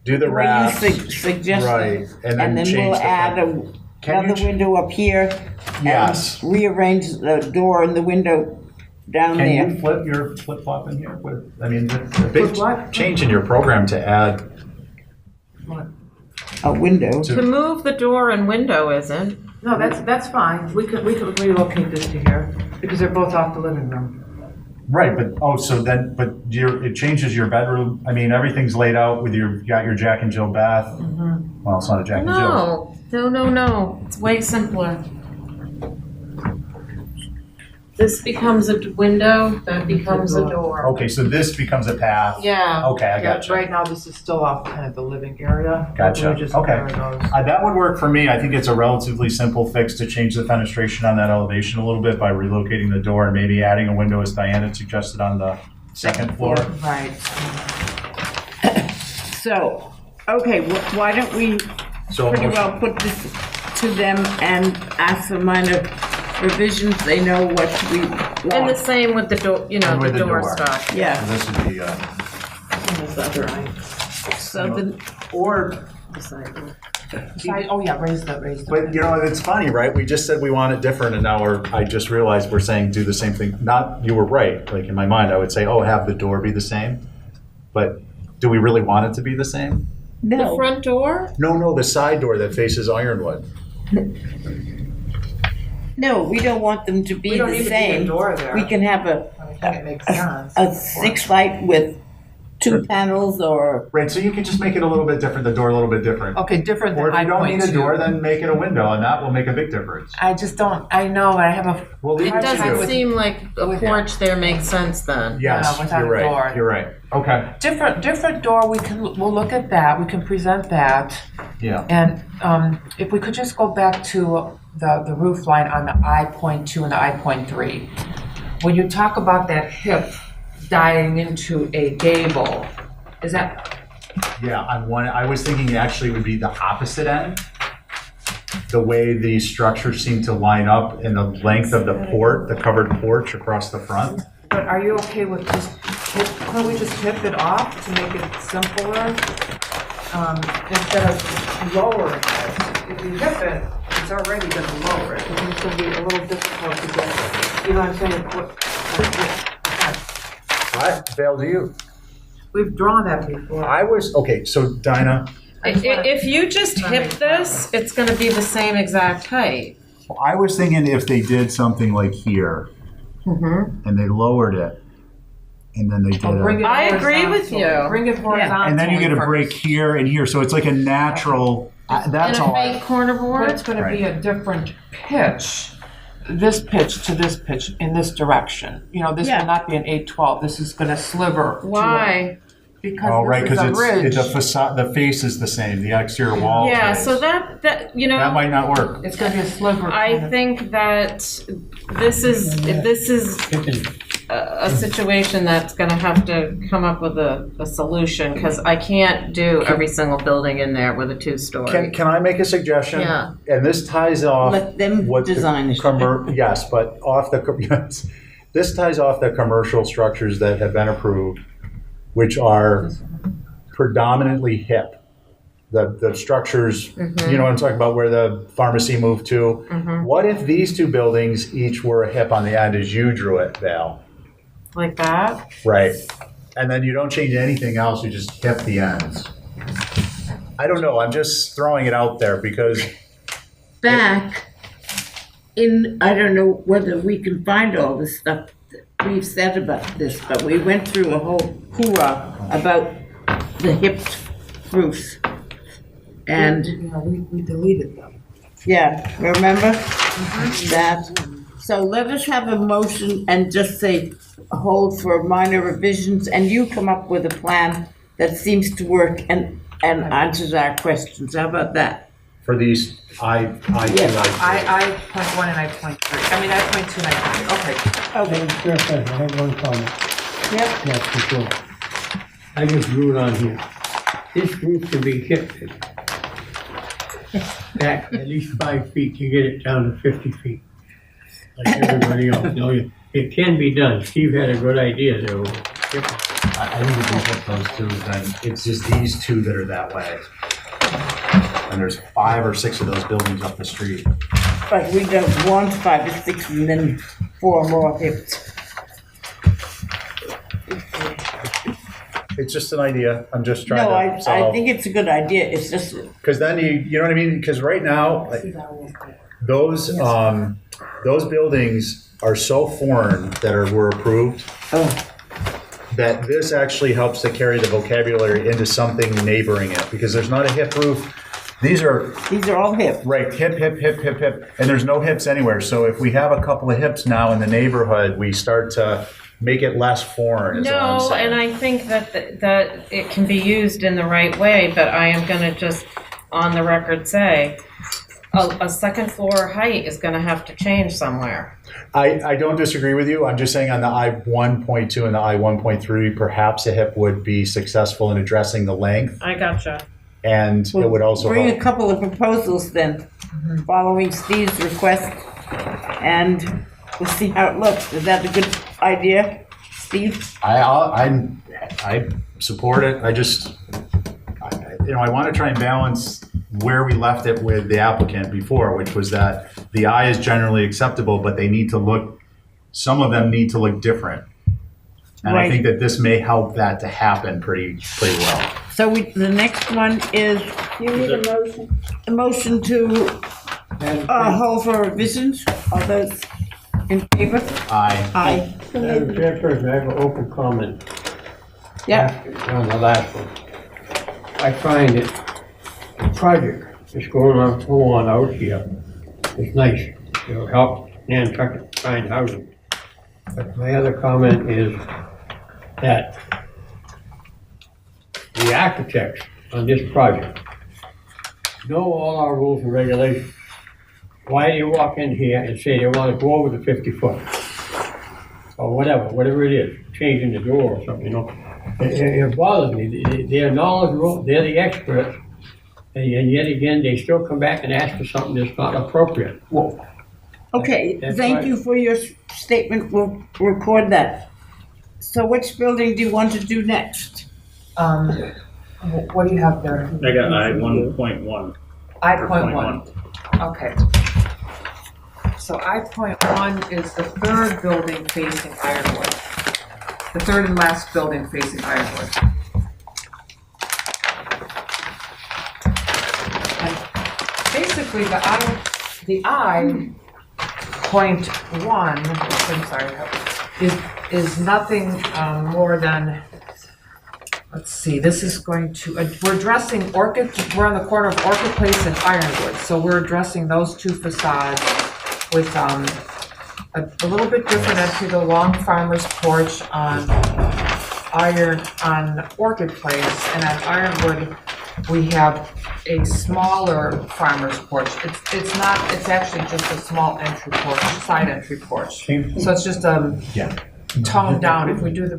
Do the where you wraps. suggested. Right, and then we'll change the add Can another you window up here. Yes. And rearrange the door and the window down Can there. you flip your flip-flop in here? I mean, the big Flip what? change in your program to add. A window. To move the door and window isn't. No, that's fine. We could relocate this to here because they're both off the living room. Right, but it changes your bedroom. I mean, everything's laid out with you got your Jack and Jill bath. Mm-hmm. Well, it's not a Jack and Jill. No. It's way simpler. This becomes a window, that becomes a door. Okay, so this becomes a path. Yeah. Okay, I Yeah, gotcha. right now, this is still off kind of the living area. Gotcha. We're just Okay. clearing those. That would work for me. I think it's a relatively simple fix to change the fenestration on that elevation a little bit by relocating the door and maybe adding a window as Diana suggested on the second floor. Right. So, okay, why don't we So pretty well put this to them and ask for minor revisions, they know what we want. And the same with the door, you know, And the with the door door. stuff. Yeah, this would be, so the, or, Oh, yeah, raise the. but you know, it's funny, right? We just said we want it different and now I just realized we're saying do the same thing. Not, you were right. Like in my mind, I would say, oh, have the door be the same. But do we really want it to be the same? The no, front door? No, the side door that faces Ironwood. no, we don't want them to be We don't the need to be a same. door there. We can have I think it makes sense. a 6 light with 2 panels or, Right, so you can just make it a little bit different, the door a little bit different. Okay, different Or than if you don't need a 5.2. door, then make it a window and that will make a big difference. I just don't, I know, I have a. We'll leave It it to doesn't you. seem like a With- porch there makes sense then. Yes, Yeah, without you're a right, door. you're right. Okay, Different door, we'll look at that, we can present that. yeah. And if we could just go back to the roof line on the I.2 and the I.3. When you talk about that hip dying into a gable, is that, Yeah, I was thinking it actually would be the opposite end. The way the structures seem to line up in the length of the covered porch across the front. but are you okay with just, can we just hip it off to make it simpler? Instead of lowering it. If you hip it, it's already gonna lower it. It's gonna be a little difficult to get, you know what I'm saying? What, Val, do you? We've drawn that before. Okay, so Dinah, If you just hip this, it's gonna be the same exact height. I was thinking if they did something like here and they lowered it and then they did Bring it I agree with horizontally. you. Bring it horizontally. and then you get a first. break here and here, so it's like a natural, that's And a all. fake corner But board? it's gonna be a different pitch, this pitch to this pitch in this direction. You know, this Yeah. will not be an 8-12, this is gonna sliver. to a- Why? Oh, right, Because because this is a ridge. the facade, the face is the same, the exterior wall. Yeah, face. so that, you know. That might not work. It's gonna be a sliver. I kind of- think that this is a situation that's gonna have to come up with a solution, because I can't do every single building in there with a 2-story. Can I make a suggestion? Yeah. And this ties off. let them what the design it. Yes, but yes. This ties off the commercial structures that have been approved, which are predominantly hip. The structures, you know what I'm talking about, where the pharmacy moved to. What if these two buildings each were a hip on the end as you drew it, Val? Like that? Right. And then you don't change anything else, you just hip the ends. I don't know, I'm just throwing it out there because back in, I don't know whether we can find all this stuff that we've said about this, but we went through a whole hoorah about the hipped roofs. And, You know, we deleted them. yeah, remember that? So let us have a motion and just say hold for minor revisions, and you come up with a plan that seems to work and answers our questions. How about that? for these I2, Yes. I.1 and I.3, I mean, I.2 and I.3, okay. Okay. Sure, I have one comment. Yep. That's for sure. I just drew it on here. This roof can be hit back at least 5 feet to get it down to 50 feet. Like everybody else, you know, it can be done. Steve had a good idea there. I think if we put those two, then it's just these two that are that way. And there's 5 or 6 of those buildings up the street. But we don't want 5 or 6 and then 4 more hipped. It's just an idea. I'm just trying No, to I solve. think it's a good idea. It's just, Because then you know what I mean? Because right now, those buildings are so foreign that were approved that this actually helps to carry the vocabulary into something neighboring it. Because there's not a hip roof These are, These are all hip. right, hip, hip, hip, hip, hip, and there's no hips anywhere. So if we have a couple of hips now in the neighborhood, we start to make it less foreign, is all I'm No, saying. and I think that it can be used in the right way, but I am gonna just, on the record, say, a second floor height is gonna have to change somewhere. I don't disagree with you. I'm just saying on the I-1.2 and the I-1.3, perhaps a hip would be successful in addressing the length, I gotcha. and it would also Bring a help. couple of proposals then, following Steve's request, and we'll see how it looks. Is that a good idea, Steve? I support it. I want to try and balance where we left it with the applicant before, which was that the I is generally acceptable, but they need to look, some of them need to look different. And I Right. think that this may help that to happen pretty well. So the next one is, you need a motion? A motion to, hold for revisions. All those in favor? Aye. Aye. Madam Chairperson, I have an open comment. Yeah. On the last one. I find it, the project that's going on out here is nice. It'll help Nantucket find housing. But my other comment is that the architects on this project know all our rules and regulations. Why do you walk in here and say they want to go over the 50 foot? Or whatever it is, changing the door or something, you know? It bothers me. They're knowledgeable, they're the experts, and yet again, they still come back and ask for something that's not appropriate. Whoa. Okay, That's thank right. you for your statement. We'll record that. So which building do you want to do next? What do you have there? I got I-1.1. I.1. Okay. So I.1 is the third building facing Ironwood. The third and last building facing Ironwood. And basically the I.1, I'm sorry, is nothing more than, let's see, this is going to, we're addressing Orchid, we're on the corner of Orchid Place and Ironwood. So we're addressing those two facades with a little bit different entry, the long farmer's porch on Orchid Place, and on Ironwood we have a smaller farmer's porch. It's actually just a small entry porch, side entry porch. So it's just toned down. If we do the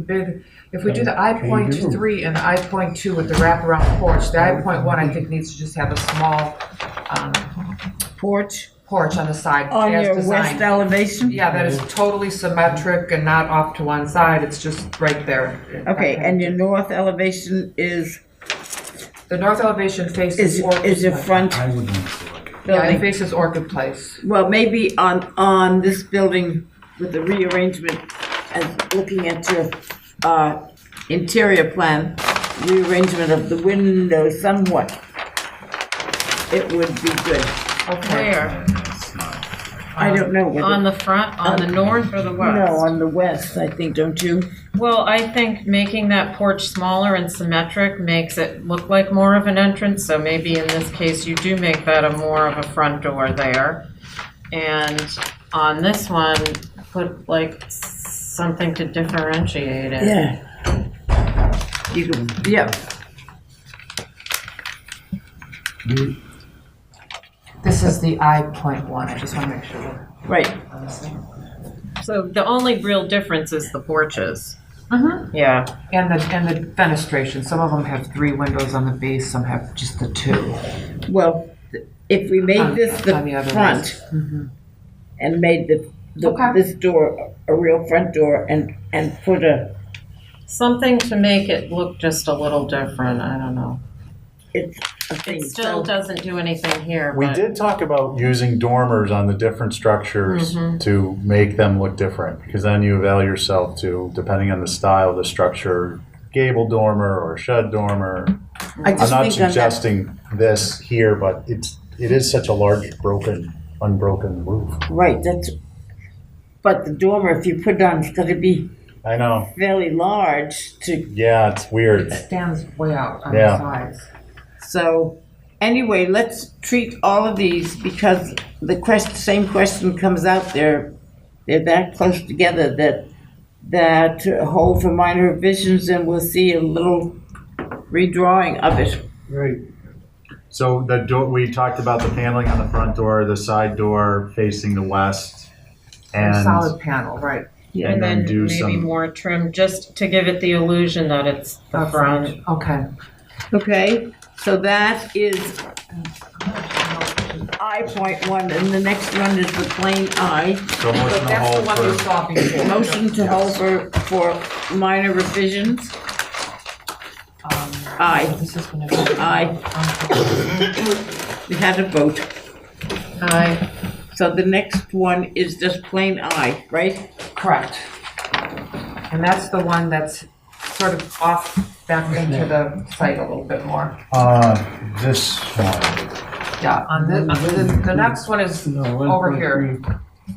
I.3 and the I.2 with the wraparound porch, the I.1 I think needs to just have a small porch on the side. On as your designed. west elevation? Yeah, that is totally symmetric and not off to one side. It's just right there. Okay, and your north elevation is? The north elevation faces Orchid Is your Place. front Yeah, it building? faces Orchid Place. Well, maybe on this building with the rearrangement, and looking at your interior plan, rearrangement of the windows somewhat, it would be good. Okay. Where? I don't know whether. On the front, on the north or the west? No, on the west, I think, don't you? Well, I think making that porch smaller and symmetric makes it look like more of an entrance, so maybe in this case you do make that a more of a front door there. And on this one, put like something to differentiate it. Yeah. You can, yeah. This is the I.1. I just want to make sure we're Right. on the same. So the only real difference is the porches. Mm-hmm. Yeah. And the fenestration. Some of them have 3 windows on the base, some have just the 2. Well, if we made this On the the other front ones. Mhm. and made Okay. this door a real front door and put Something to make it look just a little different, I don't know. it's a thing. It still doesn't do anything here, We but did talk about using dormers on the different structures to make them look different, because then you avail yourself to, depending on the style of the structure, gable dormer or shed dormer. I I'm just not think on that, suggesting this here, but it is such a large unbroken roof. right, but the dormer, if you put it on, it's gonna be I know. fairly large to, Yeah, it's weird. It stands way out on Yeah. the sides. so Anyway, let's treat all of these because the same question comes out there. They're that close together that hold for minor revisions, and we'll see a little redrawing of it. Right. So the door, we talked about the paneling on the front door, the side door facing the west, and Solid panel, right. And then do maybe some. more trim, just to give it the illusion that it's the front. Okay. Okay, so that is I.1, and the next one is the plain I. So motion to That's the hold one we for, saw before. Motion to hold for minor revisions. Aye. This is gonna be. Aye. We had a vote. Aye. So the next one is just plain I, right? Correct. And that's the one that's sort of off back into the site a little bit more. This one. Yeah, on the next one is over here.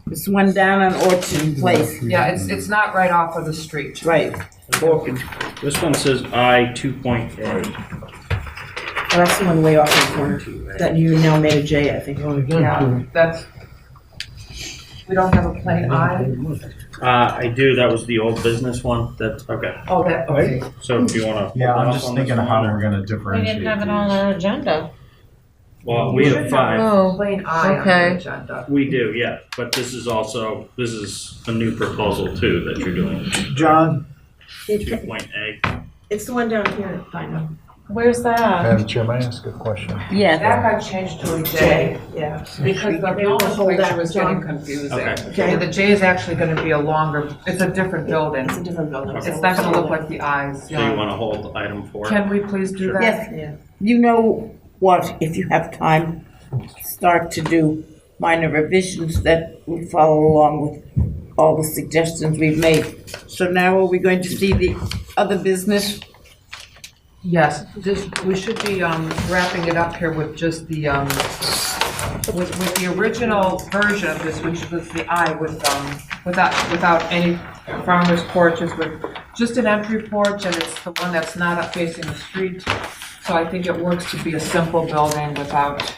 This one down on Orchard Place. Yeah, it's not right off of the street. Right. Orchard. This one says I 2.8. Oh, that's the one way off in the corner, that you now made a J, I think. Yeah, that's, we don't have a plain I. I do, that was the old business one, that's, okay. Oh, that, okay. So if you wanna. Yeah, hold I'm off just on thinking this of how one, we're gonna We differentiate. didn't have it on our agenda. Well, we have 5. Oh, Plain I on okay. the agenda. We do, yeah, but this is also, this is a new proposal too that you're doing. John, 2.8. It's the one down here, I know. Where's that? Madam Chair, may I ask a question? Yeah. That got changed to a J, Yeah. because the nomenclature was getting confusing. Okay. Yeah, the J is actually gonna be a longer, it's a different building. It's a different building. It's not gonna look like the eyes. So you wanna hold item 4? Can we please do that? Yes. Yeah. You know what, if you have time, start to do minor revisions that will follow along with all the suggestions we've made. So now are we going to see the other business? Yes, we should be wrapping it up here with just the, with the original version of this, which was the I without any farmer's porches, with just an entry porch, and it's the one that's not up facing the street. So I think it works to be a simple building without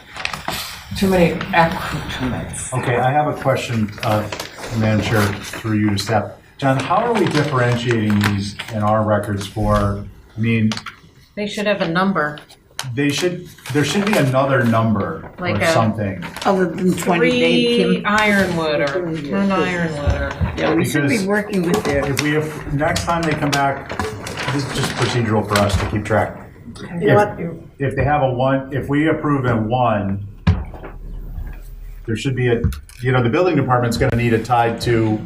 too many accoutrements. Okay, I have a question, Madam Chair, through you to staff. John, how are we differentiating these in our records for, I mean, They should have a number. there should be another number Like or a- something. Other than 20-day 3 Kim? ironwood or 10 ironwood or. Yeah, we should be Because working with their, If we have, next time they come back, this is just procedural for us to keep track. You know what? If they have a 1, if we approve a 1, there should be the building department's gonna need it tied to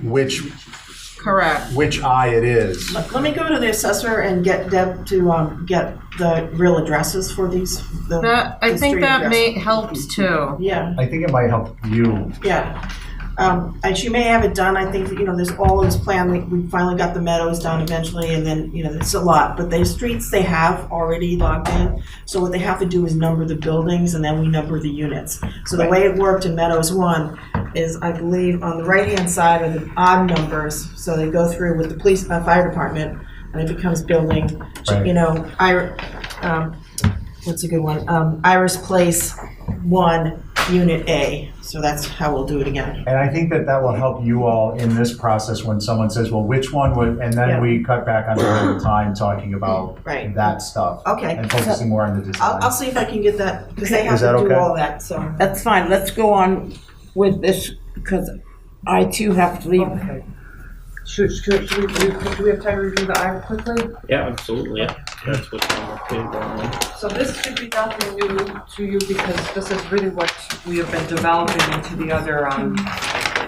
Correct. which I it is. Let me go to the assessor and get Deb to get the real addresses for these. I the think street that addresses. helps too. Yeah, I think it might help you. yeah. And she may have it done. I think, there's all this plan. We finally got the meadows done eventually, and then, it's a lot. But the streets they have already logged in. So what they have to do is number the buildings, and then we number the units. So the way it worked in Meadows 1 is, I believe, on the right-hand side are the odd numbers. So they go through with the police, fire department, and it becomes building, Right. what's a good one? Iris Place 1, Unit A. So that's how we'll do it again. And I think that will help you all in this process when someone says, well, which one would, and then Yeah. we cut back on the time talking about Right. that stuff. Okay. And focusing more on the design. I'll see if I can get that, because they have Is that to do okay? all that, so. that's fine, let's go on with this, because I too have to leave. Okay. Do we have time to review the I quickly? Yeah, absolutely, yeah. That's what's on the table. So this should be nothing new to you because this is really what we have been developing into the other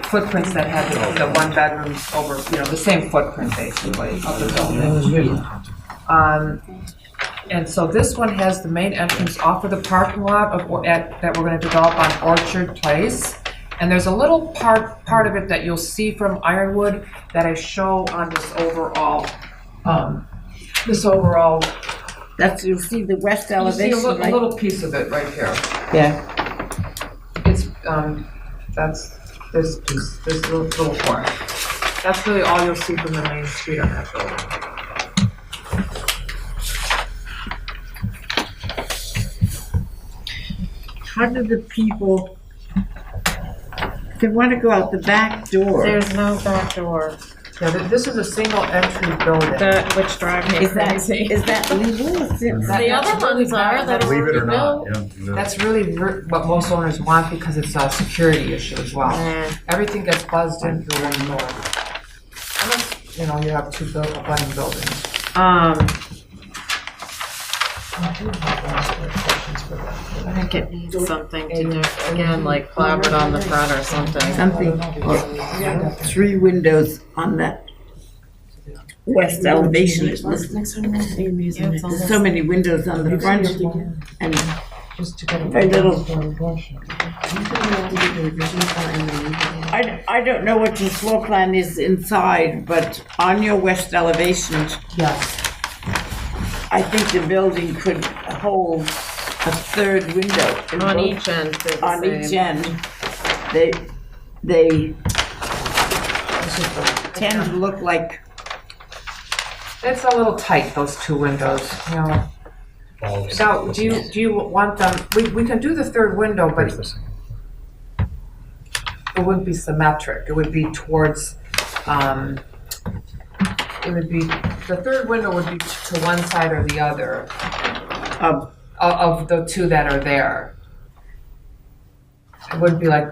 footprints that have the 1 bedroom over, the same footprint basically of the building. And so this one has the main entrance off of the parking lot that we're going to develop on Orchard Place. And there's a little part of it that you'll see from Ironwood that I show on this overall. You'll see the west You see elevation, a right? little piece of it right here. Yeah, It's that's this piece, this little part. That's really all you'll see from the main street on that building. how do the people, they want to go out the back door? There's no back door. Yeah, this is a single entry building. That, which drives me Is that, crazy. is that legal? The other ones are that Believe it or are not, built. yeah. That's really what most owners want because it's a security issue as well. Everything gets buzzed in through one door. Unless, you know, you have two abutting buildings. I think it needs something to do, again, like clapboard on the front or something. Something, or 3 windows on that west elevation. There's so many windows on the front and very little. I don't know what your floor plan is inside, but on your west elevation, Yes. I think the building could hold a 3rd window. in On both- each end, they're the On each same. end. They tend to look like, It's a little tight, those 2 windows, you know. Now, do you want them, we can do the 3rd window, but it wouldn't be symmetric. It would be towards, it would be, the 3rd window would be to one side or the other of the 2 that are there. It wouldn't be like,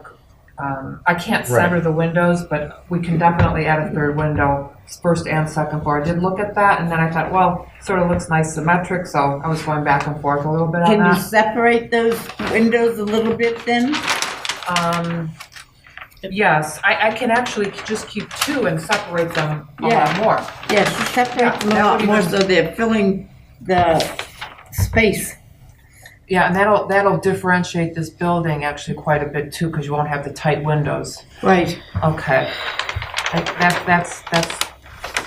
I can't center the windows, but we can definitely add a 3rd window, 1st and 2nd floor. I did look at that and then I thought, well, sort of looks nice symmetric, so I was going back and forth a little bit on can you that. separate those windows a little bit then? Yes, I can actually just keep 2 and separate them a lot more. Yes, separate them a that lot would more even- so they're filling the space. Yeah, and that'll differentiate this building actually quite a bit too, because you won't have the tight windows. Right. Okay. That's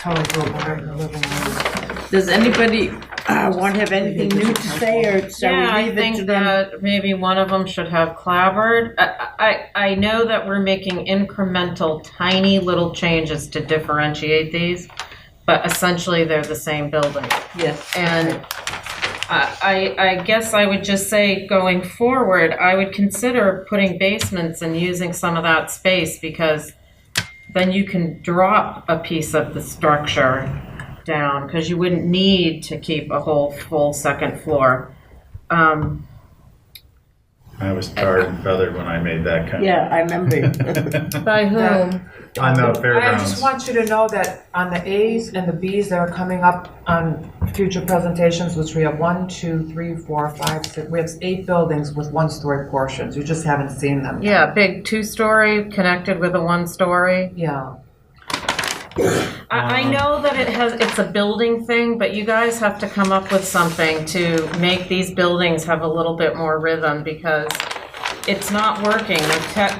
totally doable in the living room. Does anybody want to have anything new to say, or shall Yeah, we I leave it to think them? that maybe one of them should have clapboard. I know that we're making incremental, tiny little changes to differentiate these, but essentially they're the same building. Yes. And I guess I would just say going forward, I would consider putting basements and using some of that space, because then you can drop a piece of the structure down, because you wouldn't need to keep a whole full 2nd floor. I was tarred and feathered when I made that comment. Yeah, I remember. By whom? On the I fairgrounds. just want you to know that on the A's and the B's that are coming up on future presentations, which we have 1, 2, 3, 4, 5, 6, we have 8 buildings with 1-story portions. You just haven't seen them. Yeah, big 2-story connected with a 1-story. Yeah. I know that it's a building thing, but you guys have to come up with something to make these buildings have a little bit more rhythm, because it's not working.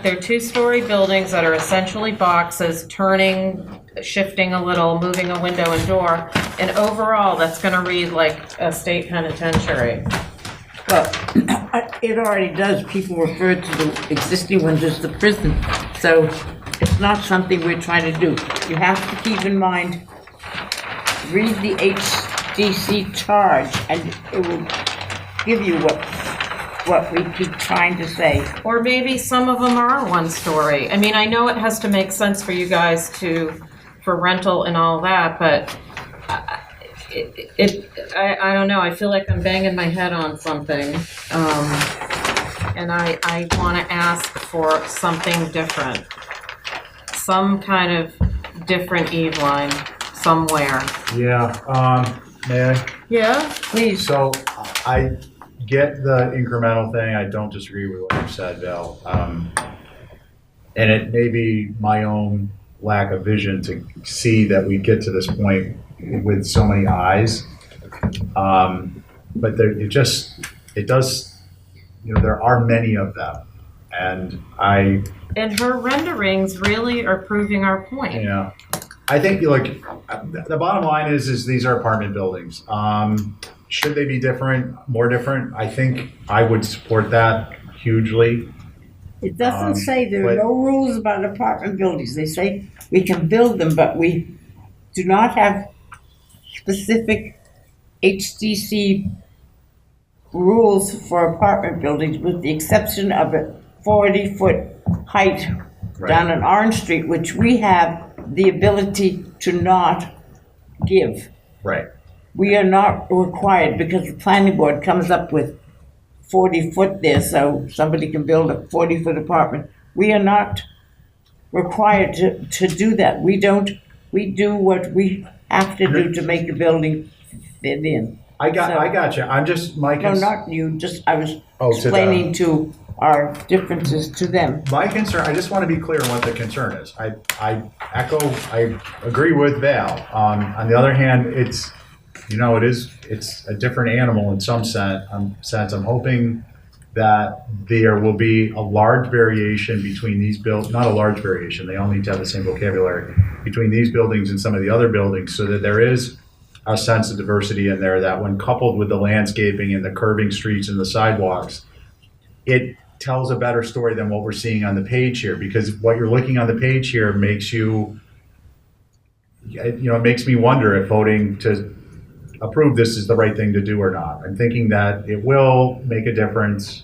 They're 2-story buildings that are essentially boxes, turning, shifting a little, moving a window and door, and overall, that's gonna read like a state penitentiary. Well, it already does. People refer to the existing ones as the prison. So it's not something we're trying to do. You have to keep in mind, read the HDC charge, and it will give you what we keep trying to say. Or maybe some of them are 1-story. I mean, I know it has to make sense for you guys for rental and all that, but I don't know. I feel like I'm banging my head on something. And I want to ask for something different. Some kind of different eave-line somewhere. Yeah, may I? Yeah? Please. So I get the incremental thing. I don't disagree with what you said, Val. And it may be my own lack of vision to see that we get to this point with so many eyes. But it does, there are many of them. And And her renderings really are proving our point. yeah, I think like the bottom line is these are apartment buildings. Should they be different, more different? I think I would support that hugely. It doesn't say there are but- no rules about apartment buildings. They say we can build them, but we do not have specific HDC rules for apartment buildings with the exception of a 40-foot height down on Orange Street, which we have the ability to not give. Right. We are not required because the planning board comes up with 40 foot there, so somebody can build a 40-foot apartment. We are not required to do that. We do what we have to do to make a building fit in. I got you. I'm just, my No, not you, just, I was explaining to our differences to them. My concern, I just want to be clear on what the concern is. I agree with Val. On the other hand, it's a different animal in some sense. I'm hoping that there will be a large variation between these not a large variation, they all need to have the same vocabulary, between these buildings and some of the other buildings, so that there is a sense of diversity in there, that when coupled with the landscaping and the curving streets and the sidewalks, it tells a better story than what we're seeing on the page here. Because what you're looking on the page here makes it makes me wonder if voting to approve this is the right thing to do or not. I'm thinking that it will make a difference.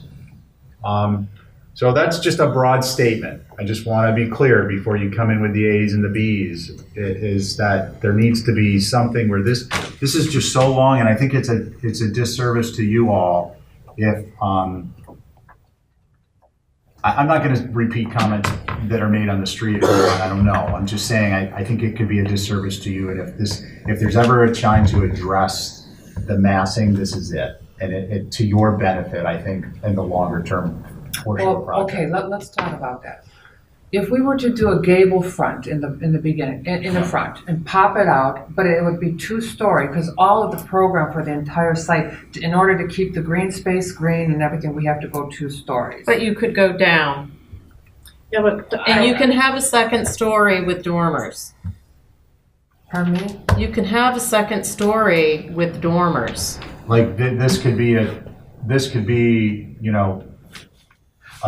So that's just a broad statement. I just want to be clear before you come in with the A's and the B's, is that there needs to be something where this is just so long, and I think it's a disservice to you all if I'm not going to repeat comments that are made on the street. I don't know. I'm just saying I think it could be a disservice to you, and if there's ever a time to address the massing, this is it, and it to your benefit, I think, in the longer term portion of the project. Okay, let's talk about that. If we were to do a gable front in the beginning, in the front, and pop it out, but it would be 2-story, because all of the program for the entire site, in order to keep the green space green and everything, we have to go 2 stories. But you could go down. Yeah, but. And you can have a second story with dormers. Pardon me? You can have a second story with dormers. Like this could be a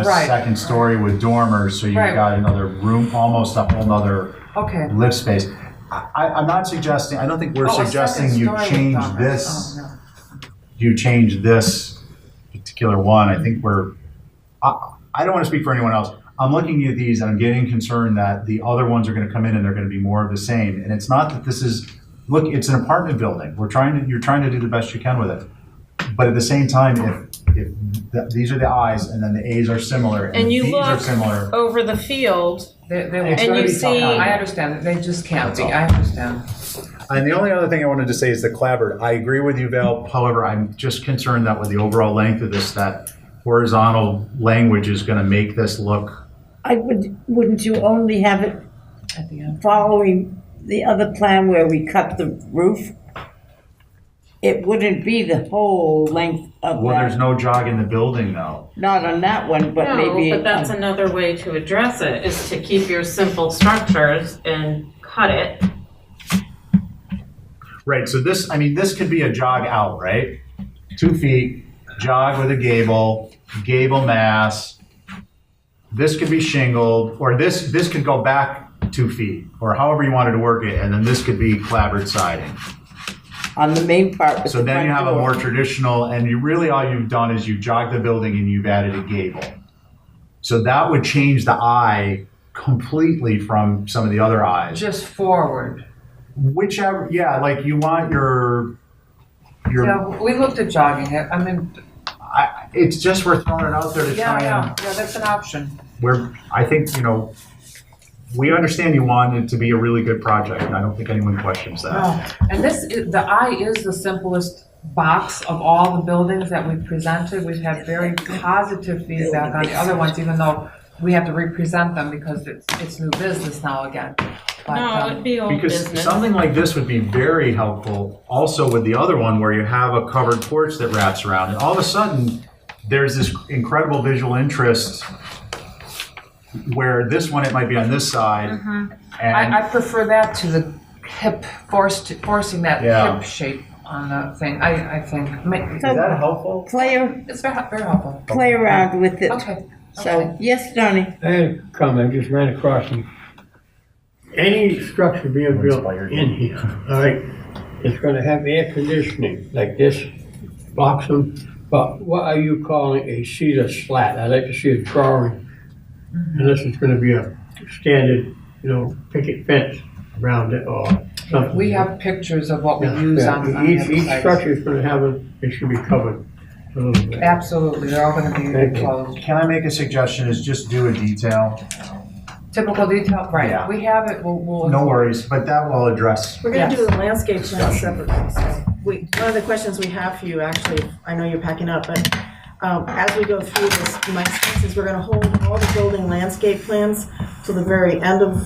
Right. second story with dormers, so you've Right. got another room, almost a whole nother Okay. live space. I'm not suggesting, I don't think we're Oh, a suggesting second you story with change dormers. this, Oh, no. you change this particular one. I think I don't want to speak for anyone else. I'm looking at these and I'm getting concerned that the other ones are going to come in and they're going to be more of the same. And it's not that this is, look, it's an apartment building. You're trying to do the best you can with it. But at the same time, if these are the I's and then the A's are similar and you the B's are look similar. over the field, They It's and gonna you be tough. see. I understand that they just can't That's be. all. I understand. And the only other thing I wanted to say is the clapboard. I agree with you, Val. However, I'm just concerned that with the overall length of this, that horizontal language is going to make this look. Wouldn't you only have it At the end. following the other plan where we cut the roof? It wouldn't be the whole length of Well, there's that. no jog in the building, though. Not on that one, but maybe. No, but that's another way to address it, is to keep your simple structures and cut it. Right. So this could be a jog out, right? 2 feet, jog with a gable mass. This could be shingled, or this could go back 2 feet, or however you wanted to work it, and then this could be clapboard siding. On the main part. with So the then you front have a door. more traditional, and all you've done is you've jogged the building and you've added a gable. So that would change the eye completely from some of the other eyes. Just forward. Whichever, yeah, like you want your. Yeah, we looked at jogging it. I mean, It's just we're throwing it out there to try yeah, that's an option. I think, we understand you want it to be a really good project, and I don't think anyone questions that. No, and the eye is the simplest box of all the buildings that we've presented. We've had very positive feedback on the other ones, even though we have to represent them because it's new business now again. But, No, it'd be old Because business. something like this would be very helpful also with the other one where you have a covered porch that wraps around, and all of a sudden there's this incredible visual interest where this one, it might be on this side. And I prefer that to the hip, forcing that Yeah. hip shape on the thing, I think. is that helpful? It's very, very helpful. Play around with it. Okay. So, yes, Donnie? I had a comment, just ran across them. Any structure being built in here, all right, it's gonna have air conditioning, like this blocks them But what are you calling a cedar slat? I'd like to see a drawing. Unless it's gonna be a standard, picket fence around it or something. We have pictures of what we Yeah, use yeah. on the Each site. structure is gonna have it should be covered a little bit. Absolutely, they're all gonna Thank be you. closed. Can I make a suggestion, is just do a detail? Typical detail, right, Yeah. we have it, we'll. No worries, but that will address. We're gonna Yes. do the landscape plan separately. So one of the questions we have for you, actually, I know you're packing up, but as we go through this, my sense is we're gonna hold all the building landscape plans to the very end of.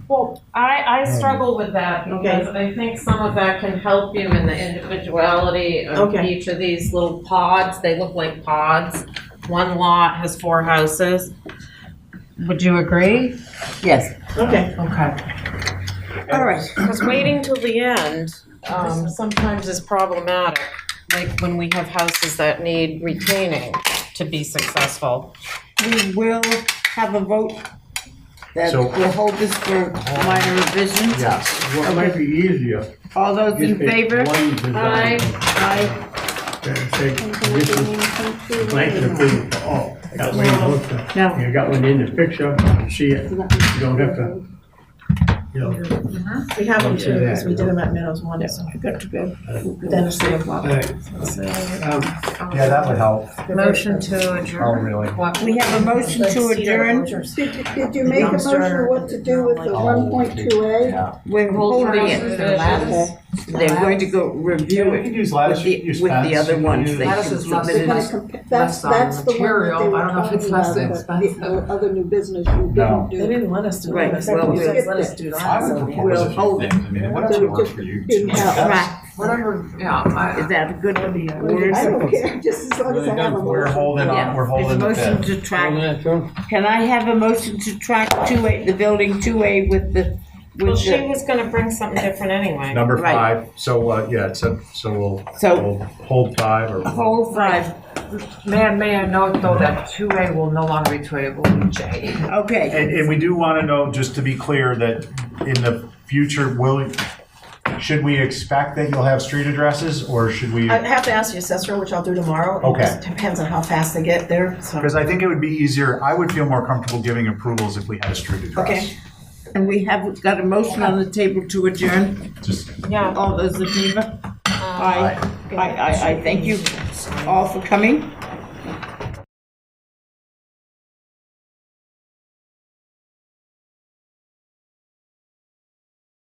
Well, I struggle with that because I think some of that can help you in the individuality of Okay. each of these little pods. They look like pods. One lot has 4 houses. Would you agree? Yes. Okay. Okay. All right. Because waiting till the end sometimes is problematic, like when we have houses that need retaining to be successful. We will have a vote that So- we'll hold this for minor revisions. Yes. What might be easier. All those in just pick favor? one design. Aye. Say, this is blanket approval for all. That way you look at- No. You got one in the picture, you see it, you don't have to, We have them too, because we did them at Meadows one, so. Got to go. Dennis did a lot. Yeah, that would help. Motion to Oh, adjourn. really? We have a motion to adjourn. Did you make a motion what to do with the Oh, 1.2A? Yeah. We're holding it. Revisions. They're going to go review You it can use lattice, use with the fence, other you can ones use- they can Lattice is less submit. less- That's less the one that material. they were I don't know if talking it's less about, expensive. the other new business you No. didn't They do. didn't let us do Right, that. well, You guys we'll- let us do that. I would so- propose We'll a few hold it. things. I mean, whatever works for you. Didn't help. Right. Whatever, yeah, Is that a good I word? don't care, just as long as I have a We're motion. holding on, we're holding the Motion bid. to track, Hold that, Phil? can I have a motion to track 2A, the building 2A with the, Well, with she the, was gonna bring something different anyway. Number Right. 5, so, yeah, so So- we'll hold 5 or. whole 5? may I note though that 2A will no longer be 2A, it will be J. Okay. And we do want to know, just to be clear, that in the future, should we expect that you'll have street addresses, or should we? I have to ask the assessor, which I'll do tomorrow. Okay. It just depends on how fast they get there, so. Because I think it would be easier, I would feel more comfortable giving approvals if we had a street address. Okay. And we have got a motion on the table to adjourn. Just, Yeah. All those in favor? Aye. I thank you all for coming.